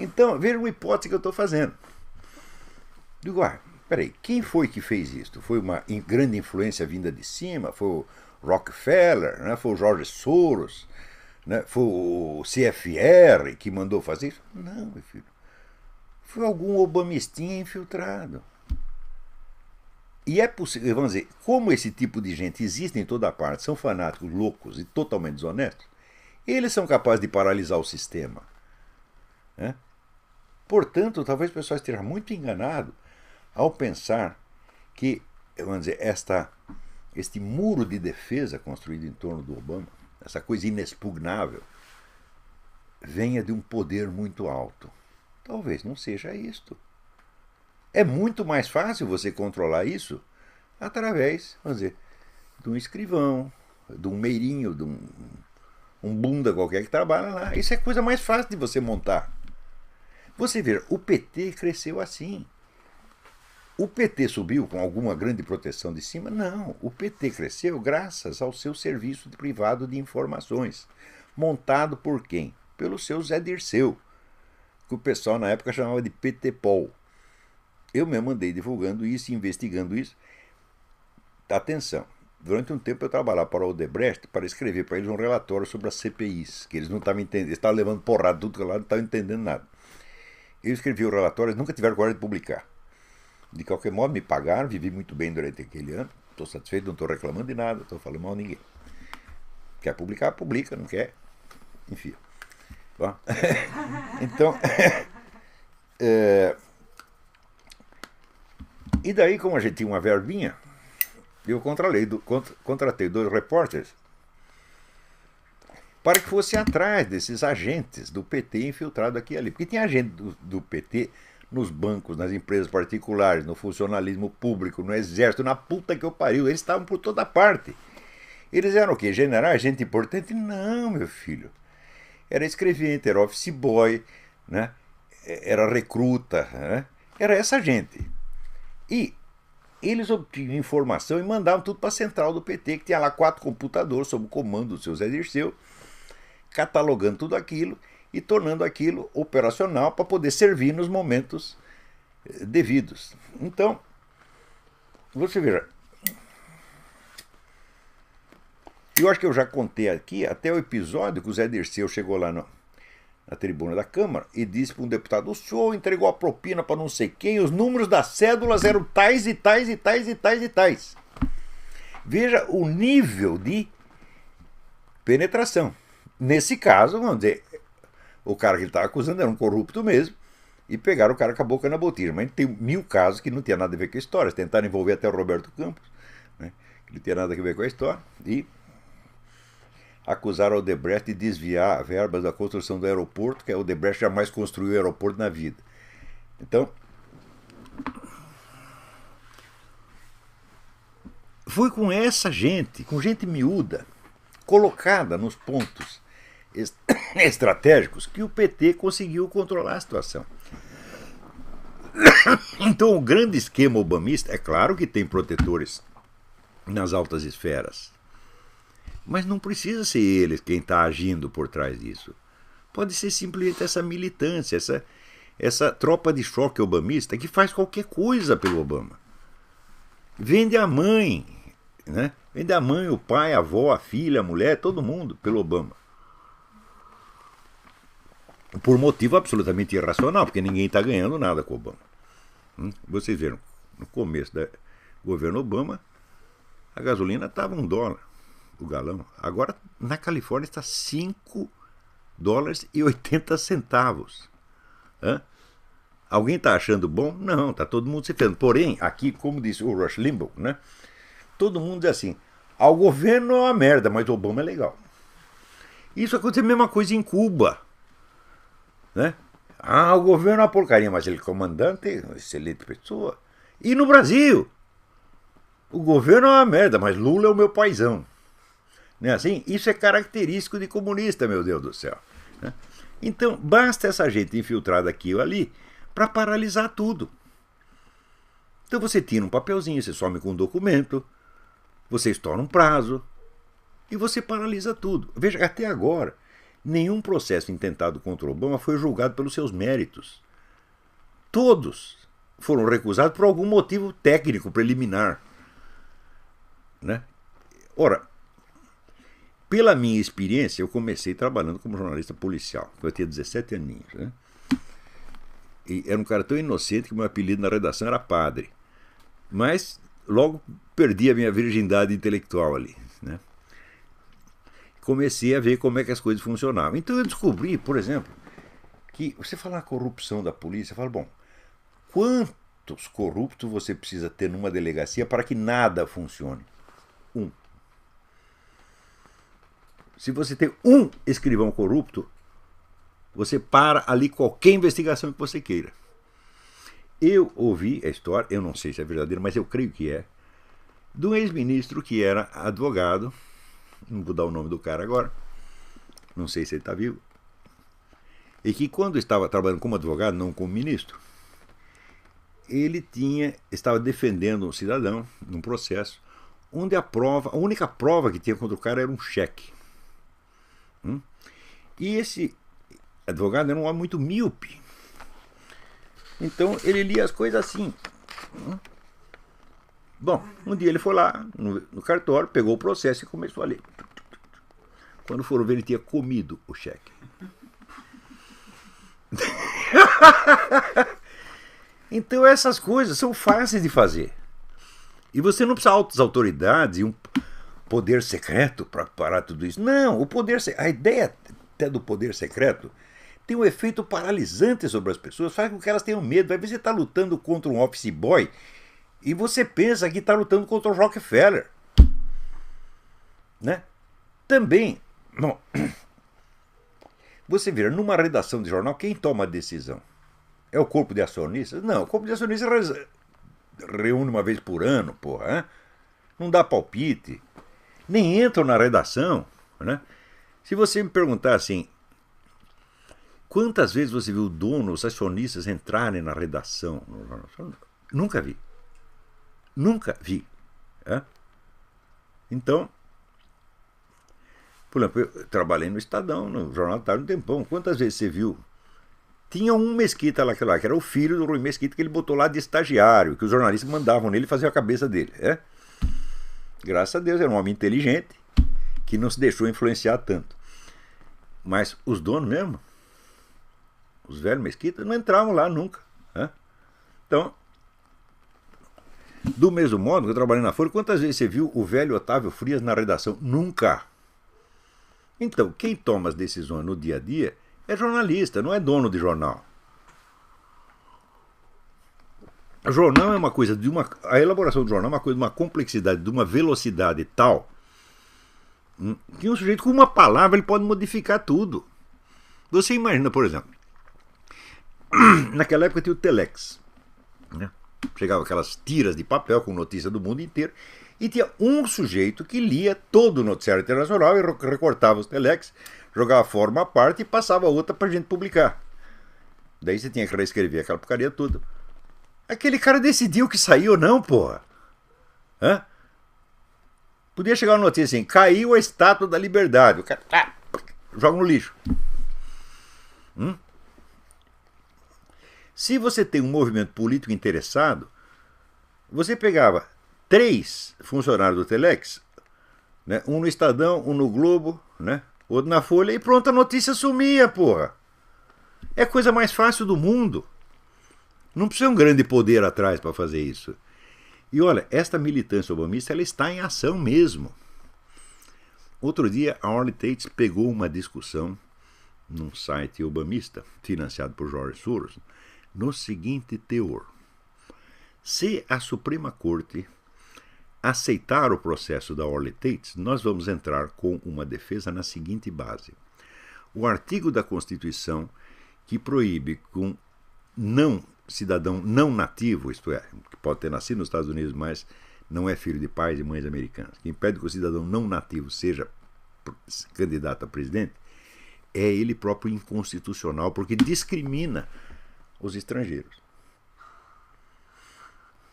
Então, veja uma hipótese que eu estou fazendo. Digo, peraí, quem foi que fez isso? Foi uma grande influência vinda de cima? Foi o Rockefeller? Né? Foi o George Soros? Né? Foi o CFR que mandou fazer isso? Não, meu filho. Foi algum obamistinha infiltrado. E é possível, vamos dizer, como esse tipo de gente existe em toda parte, são fanáticos, loucos e totalmente desonestos, eles são capazes de paralisar o sistema. Né? Portanto, talvez o pessoal esteja muito enganado ao pensar que, vamos dizer, este muro de defesa construído em torno do Obama, essa coisa inexpugnável, venha de um poder muito alto. Talvez não seja isto. É muito mais fácil você controlar isso através, vamos dizer, de um escrivão, de um meirinho, de um bunda qualquer que trabalha lá. Isso é a coisa mais fácil de você montar. Você vê, o PT cresceu assim. O PT subiu com alguma grande proteção de cima? Não. O PT cresceu graças ao seu serviço privado de informações. Montado por quem? Pelo seu Zé Dirceu, que o pessoal na época chamava de PT-Pol. Eu mesmo andei divulgando isso, investigando isso. Atenção, durante um tempo eu trabalhava para o Odebrecht para escrever para eles um relatório sobre as CPIs, que eles não estavam entendendo, eles estavam levando porrada tudo que lá, não estavam entendendo nada. Eu escrevi o relatório, eles nunca tiveram coragem de publicar. De qualquer modo, me pagaram, vivi muito bem durante aquele ano, estou satisfeito, não estou reclamando de nada, estou falando mal de ninguém. Quer publicar, publica, não quer, enfim. Bom, então, e daí, como a gente tinha uma verbinha, eu contratei 2 repórteres para que fosse atrás desses agentes do PT infiltrados aqui e ali. Porque tinha agente do PT nos bancos, nas empresas particulares, no funcionalismo público, no exército, na puta que eu pariu. Eles estavam por toda parte. Eles eram o quê? Generais, gente importante? Não, meu filho. Era escrevente, era office boy, né? Era recruta, né? Era essa gente. E eles obtinham informação e mandavam tudo para a central do PT, que tinha lá 4 computadores sob o comando do seu Zé Dirceu, catalogando tudo aquilo e tornando aquilo operacional para poder servir nos momentos devidos. Então, você veja, eu acho que eu já contei aqui até o episódio que o Zé Dirceu chegou lá na tribuna da Câmara e disse para um deputado: o senhor entregou a propina para não sei quem, os números das cédulas eram tais e tais e tais e tais e tais. Veja o nível de penetração. Nesse caso, vamos dizer, o cara que ele estava acusando era um corrupto mesmo, e pegaram o cara com a boca na botija. Mas tem 1000 casos que não tinha nada a ver com a história. Tentaram envolver até o Roberto Campos, né, que não tinha nada a ver com a história, e acusaram o Odebrecht de desviar verbas da construção do aeroporto, que o Odebrecht jamais construiu o aeroporto na vida. Então, foi com essa gente, com gente miúda, colocada nos pontos estratégicos, que o PT conseguiu controlar a situação. Então, o grande esquema obamista, é claro que tem protetores nas altas esferas, mas não precisa ser eles quem está agindo por trás disso. Pode ser simplesmente essa militância, essa tropa de choque obamista que faz qualquer coisa pelo Obama. Vende a mãe, né? Vende a mãe, o pai, a avó, a filha, a mulher, todo mundo pelo Obama. Por motivo absolutamente irracional, porque ninguém está ganhando nada com o Obama. Vocês viram, no começo do governo Obama, a gasolina estava $1 o galão. Agora, na Califórnia, está $5,80. Alguém está achando bom? Não, está todo mundo se ferrando. Porém, aqui, como disse o Rush Limbaugh, né, todo mundo diz assim, o governo é uma merda, mas o Obama é legal. Isso aconteceu a mesma coisa em Cuba. Né? O governo é uma porcaria, mas ele comandante é uma excelente pessoa. E no Brasil? O governo é uma merda, mas Lula é o meu paizão. Não é assim? Isso é característico de comunista, meu Deus do céu. Né? Então, basta essa gente infiltrada aqui ou ali para paralisar tudo. Então você tira um papelzinho, você some com um documento, você estoura um prazo e você paralisa tudo. Veja, até agora, nenhum processo intentado contra o Obama foi julgado pelos seus méritos. Todos foram recusados por algum motivo técnico preliminar. Né? Ora, pela minha experiência, eu comecei trabalhando como jornalista policial. Eu tinha 17 aninhos. Né? E era um cara tão inocente que meu apelido na redação era Padre. Mas logo perdi a minha virgindade intelectual ali. Né? Comecei a ver como é que as coisas funcionavam. Então eu descobri, por exemplo, que você fala a corrupção da polícia, fala, bom, quantos corruptos você precisa ter numa delegacia para que nada funcione? 1. Se você tem um escrivão corrupto, você para ali qualquer investigação que você queira. Eu ouvi a história, eu não sei se é verdadeira, mas eu creio que é, de um ex-ministro que era advogado, não vou dar o nome do cara agora, não sei se ele está vivo, e que quando estava trabalhando como advogado, não como ministro, ele estava defendendo um cidadão num processo onde a única prova que tinha contra o cara era um cheque. E esse advogado era um homem muito míope. Então ele lia as coisas assim. Bom, um dia ele foi lá no cartório, pegou o processo e começou a ler. Quando foram ver, ele tinha comido o cheque. Então essas coisas são fáceis de fazer. E você não precisa altas autoridades e um poder secreto para parar tudo isso. Não, a ideia até do poder secreto tem um efeito paralisante sobre as pessoas, faz com que elas tenham medo. Vai ver, você está lutando contra um office boy e você pensa que está lutando contra o Rockefeller. Né? Também, bom, você vira numa redação de jornal, quem toma a decisão? É o corpo de acionistas? Não, o corpo de acionistas reúne uma vez por ano, porra. Hein? Não dá palpite. Nem entram na redação. Né? Se você me perguntar assim, quantas vezes você viu o dono, os acionistas entrarem na redação? Nunca vi. Nunca vi. Hein? Então, por exemplo, eu trabalhei no Estadão, no Jornal da Tarde, um tempão. Quantas vezes você viu? Tinha um Mesquita lá, que era o filho do Rui Mesquita, que ele botou lá de estagiário, que os jornalistas mandavam nele fazer a cabeça dele. Graças a Deus, era um homem inteligente, que não se deixou influenciar tanto. Mas os donos mesmo, os velhos Mesquita, não entravam lá nunca. Então, do mesmo modo que eu trabalhei na Folha, quantas vezes você viu o velho Otávio Frias na redação? Nunca. Então, quem toma as decisões no dia a dia é jornalista, não é dono de jornal. O jornal é uma coisa a elaboração do jornal é uma coisa de uma complexidade, de uma velocidade tal que um sujeito com uma palavra ele pode modificar tudo. Você imagina, por exemplo, naquela época tinha o Telex, né? Chegava aquelas tiras de papel com notícia do mundo inteiro e tinha um sujeito que lia todo o noticiário internacional e recortava os Telex, jogava fora uma parte e passava outra pra gente publicar. Daí você tinha que reescrever aquela porcaria toda. Aquele cara decidiu que saiu ou não, porra. Hã? Podia chegar uma notícia assim, caiu a Estátua da Liberdade. O cara joga no lixo. Se você tem um movimento político interessado, você pegava 3 funcionários do Telex, né? Um no Estadão, um no Globo, né? Outro na Folha, e pronto, a notícia sumia, porra. É a coisa mais fácil do mundo. Não precisa um grande poder atrás para fazer isso. E olha, esta militância obamista ela está em ação mesmo. Outro dia, a Orly Tates pegou uma discussão num site obamista, financiado por George Soros, no seguinte teor. Se a Suprema Corte aceitar o processo da Orly Tates, nós vamos entrar com uma defesa na seguinte base. O artigo da Constituição que proíbe que um cidadão não nativo, isto é, que pode ter nascido nos Estados Unidos, mas não é filho de pais e mães americanas, que impede que o cidadão não nativo seja candidato a presidente, é ele próprio inconstitucional, porque discrimina os estrangeiros.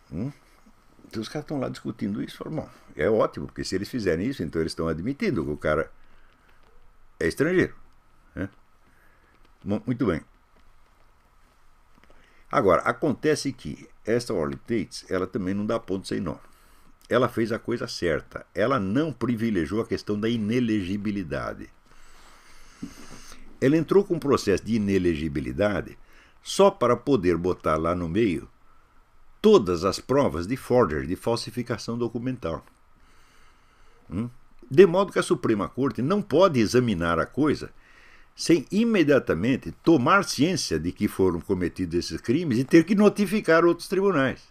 Então os caras estão lá discutindo isso, falam, bom, é ótimo, porque se eles fizerem isso, então eles estão admitindo que o cara é estrangeiro. Né? Bom, muito bem. Agora, acontece que esta Orly Tates, ela também não dá ponto sem nó. Ela fez a coisa certa. Ela não privilegiou a questão da inelegibilidade. Ela entrou com um processo de inelegibilidade só para poder botar lá no meio todas as provas de forgery, de falsificação documental. De modo que a Suprema Corte não pode examinar a coisa sem imediatamente tomar ciência de que foram cometidos esses crimes e ter que notificar outros tribunais.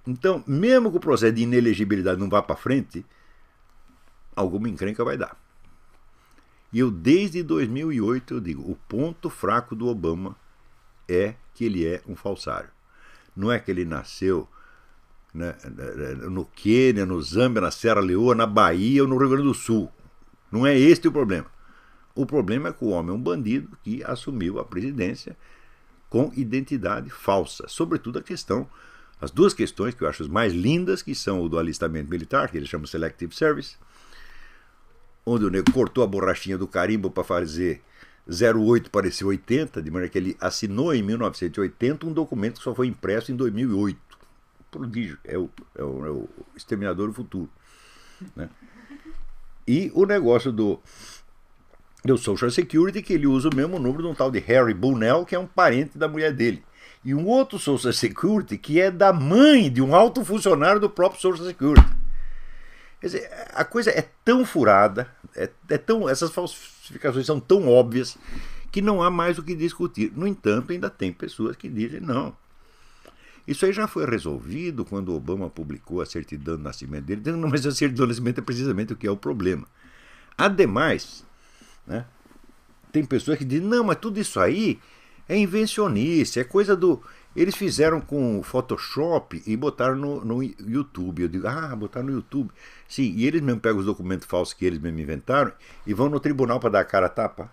Então, mesmo que o processo de inelegibilidade não vá para frente, alguma encrenca vai dar. E eu, desde 2008, eu digo, o ponto fraco do Obama é que ele é um falsário. Não é que ele nasceu, né, no Quênia, no Zâmbia, na Serra Leoa, na Bahia ou no Rio Grande do Sul. Não é este o problema. O problema é que o homem é um bandido que assumiu a presidência com identidade falsa. Sobretudo as duas questões que eu acho as mais lindas, que são o do alistamento militar, que ele chama Selective Service, onde o nego cortou a borrachinha do carimbo para fazer 08 parecer 80, de maneira que ele assinou em 1980 um documento que só foi impresso em 2008. Prodígio, é o Exterminador do Futuro. Né? E o negócio do Social Security, que ele usa o mesmo número de um tal de Harry Bunnell, que é um parente da mulher dele. E um outro Social Security, que é da mãe de um alto funcionário do próprio Social Security. Quer dizer, a coisa é tão furada, essas falsificações são tão óbvias, que não há mais o que discutir. No entanto, ainda tem pessoas que dizem, não. Isso aí já foi resolvido quando o Obama publicou a certidão de nascimento dele, dizendo, não, mas a certidão de nascimento é precisamente o que é o problema. Ademais, né, tem pessoas que dizem, não, mas tudo isso aí é invencionice, é coisa do... Eles fizeram com Photoshop e botaram no YouTube. Eu digo, botaram no YouTube. Sim, e eles mesmo pegam os documentos falsos que eles mesmo inventaram e vão no tribunal para dar a cara a tapa.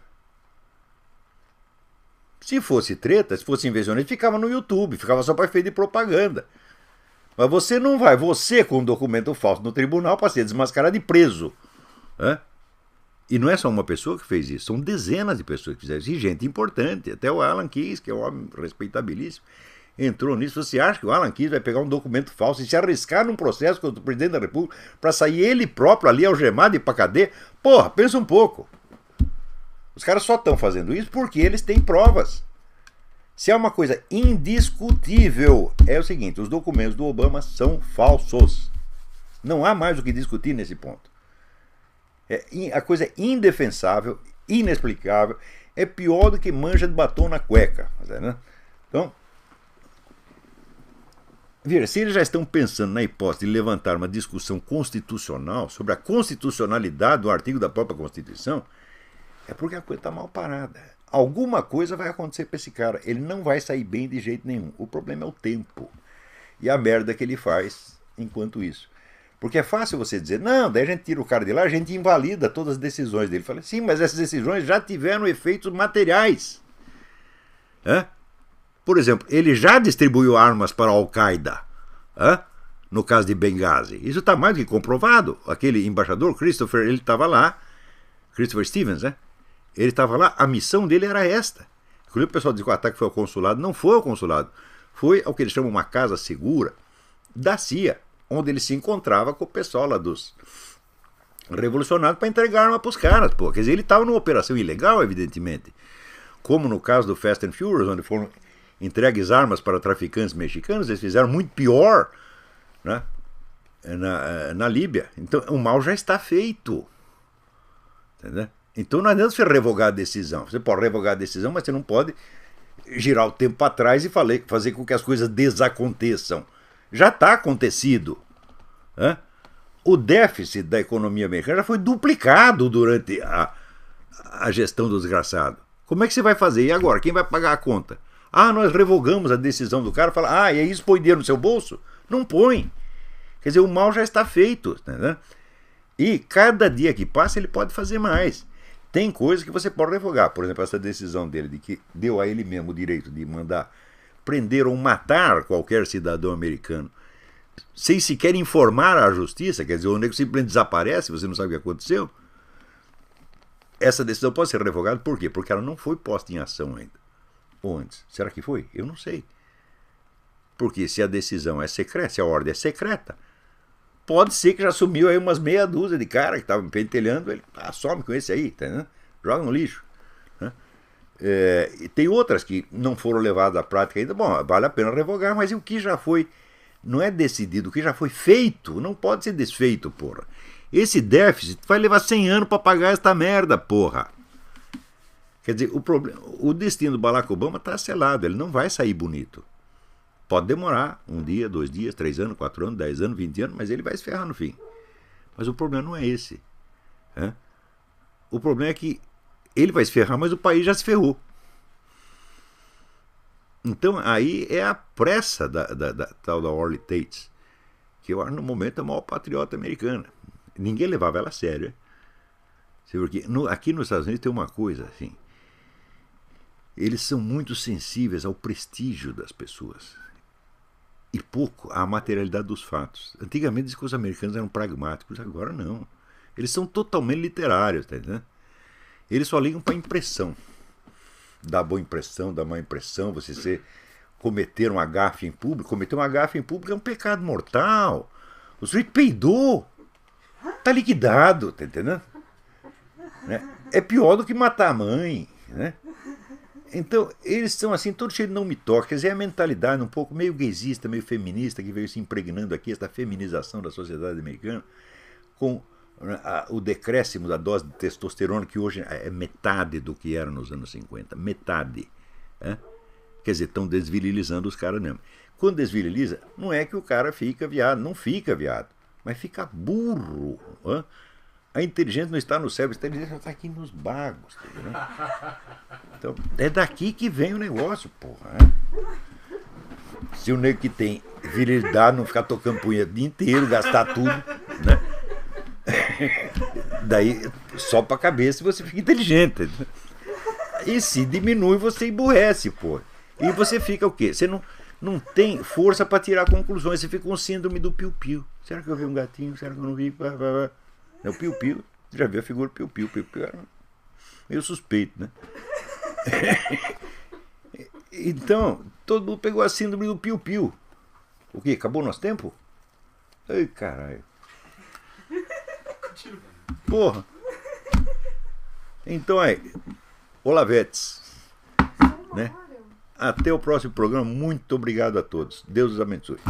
Se fosse treta, se fosse invencionice, ficava no YouTube, ficava só para efeito de propaganda. Mas você não vai, você com um documento falso no tribunal para ser desmascarado e preso. E não é só uma pessoa que fez isso, são dezenas de pessoas que fizeram isso, e gente importante, até o Alan Keyes, que é um homem respeitabilíssimo, entrou nisso. Você acha que o Alan Keyes vai pegar um documento falso e se arriscar num processo contra o presidente da República para sair ele próprio ali algemado e ir pra cadeia? Porra, pensa um pouco. Os caras só estão fazendo isso porque eles têm provas. Se é uma coisa indiscutível, é o seguinte, os documentos do Obama são falsos. Não há mais o que discutir nesse ponto. A coisa é indefensável, inexplicável, é pior do que mancha de batom na cueca. Né? Então, Veja, se eles já estão pensando na hipótese de levantar uma discussão constitucional sobre a constitucionalidade do artigo da própria Constituição, é porque a coisa está mal parada. Alguma coisa vai acontecer para esse cara. Ele não vai sair bem de jeito nenhum. O problema é o tempo e a merda que ele faz enquanto isso. Porque é fácil você dizer, não, daí a gente tira o cara de lá, a gente invalida todas as decisões dele. Fala, sim, mas essas decisões já tiveram efeitos materiais. Por exemplo, ele já distribuiu armas para a Al-Qaeda, no caso de Benghazi. Isso está mais do que comprovado. Aquele embaixador, Christopher, ele estava lá, Christopher Stevens, né? Ele estava lá, a missão dele era esta. Inclusive o pessoal diz que o ataque foi ao consulado. Não foi ao consulado. Foi ao que eles chamam uma casa segura da CIA, onde ele se encontrava com o pessoal lá dos revolucionários para entregar arma para os caras. Pô. Quer dizer, ele estava numa operação ilegal, evidentemente. Como no caso do Fast and Furious, onde foram entregues armas para traficantes mexicanos, eles fizeram muito pior, né, na Líbia. Então o mal já está feito. Entendeu? Então não adianta você revogar a decisão. Você pode revogar a decisão, mas você não pode girar o tempo para trás e fazer com que as coisas desaconteçam. Já está acontecido. O déficit da economia americana já foi duplicado durante a gestão do desgraçado. Como é que você vai fazer? E agora? Quem vai pagar a conta? Nós revogamos a decisão do cara. Fala, e aí isso põe dinheiro no seu bolso? Não põe. Quer dizer, o mal já está feito. Né? E cada dia que passa ele pode fazer mais. Tem coisas que você pode revogar. Por exemplo, essa decisão dele de que deu a ele mesmo o direito de mandar prender ou matar qualquer cidadão americano sem sequer informar a justiça, quer dizer, o nego simplesmente desaparece, você não sabe o que aconteceu. Essa decisão pode ser revogada por quê? Porque ela não foi posta em ação ainda. Ou antes. Será que foi? Eu não sei. Porque se a decisão é secreta, se a ordem é secreta, pode ser que já sumiu aí umas meia dúzia de cara que estavam pentelhando, ele some com esse aí, tá, né? Joga no lixo. Né? E tem outras que não foram levadas à prática ainda. Bom, vale a pena revogar, mas o que já foi, não é decidido, o que já foi feito, não pode ser desfeito, porra. Esse déficit vai levar 100 anos para pagar esta merda, porra. Quer dizer, o destino do Barack Obama está selado, ele não vai sair bonito. Pode demorar 1 dia, 2 dias, 3 anos, 4 anos, 10 anos, 20 anos, mas ele vai se ferrar no fim. Mas o problema não é esse. O problema é que ele vai se ferrar, mas o país já se ferrou. Então aí é a pressa da tal da Orly Tates, que eu acho no momento é a maior patriota americana. Ninguém levava ela a sério. Porque aqui nos Estados Unidos tem uma coisa assim. Eles são muito sensíveis ao prestígio das pessoas e pouco à materialidade dos fatos. Antigamente diz que os americanos eram pragmáticos, agora não. Eles são totalmente literários, tá entendendo? Eles só ligam para a impressão. Da boa impressão, da má impressão, cometer uma gafe em público. Cometer uma gafe em público é um pecado mortal. O sujeito peidou. Tá liquidado, tá entendendo? Né? É pior do que matar a mãe, né? Então, eles são assim, todos cheios de não me toca. Quer dizer, é a mentalidade um pouco meio gaysista, meio feminista, que veio se impregnando aqui, essa feminização da sociedade americana, com o decréscimo da dose de testosterona, que hoje é metade do que era nos anos 50. Metade. Quer dizer, estão desvirilizando os caras mesmo. Quando desviriliza, não é que o cara fica viado, não fica viado, mas fica burro. A inteligência não está no cérebro, a inteligência está aqui nos bagos. Tá, então, é daqui que vem o negócio, porra. Se o nego que tem virilidade não ficar tocando punheta o dia inteiro, gastar tudo, né? Daí só pra cabeça você fica inteligente. E se diminui, você emburrece, porra. E você fica o quê? Você não tem força para tirar conclusões, você fica com síndrome do piu-piu. Será que eu vi um gatinho? Será que eu não vi? É o piu-piu, já viu a figura piu-piu, piu-piu era meio suspeito, né? Então, todo mundo pegou a síndrome do piu-piu. O quê? Acabou o nosso tempo? Ai, caralho. Porra. Então aí, Olavetes, né? Até o próximo programa. Muito obrigado a todos. Deus os abençoe.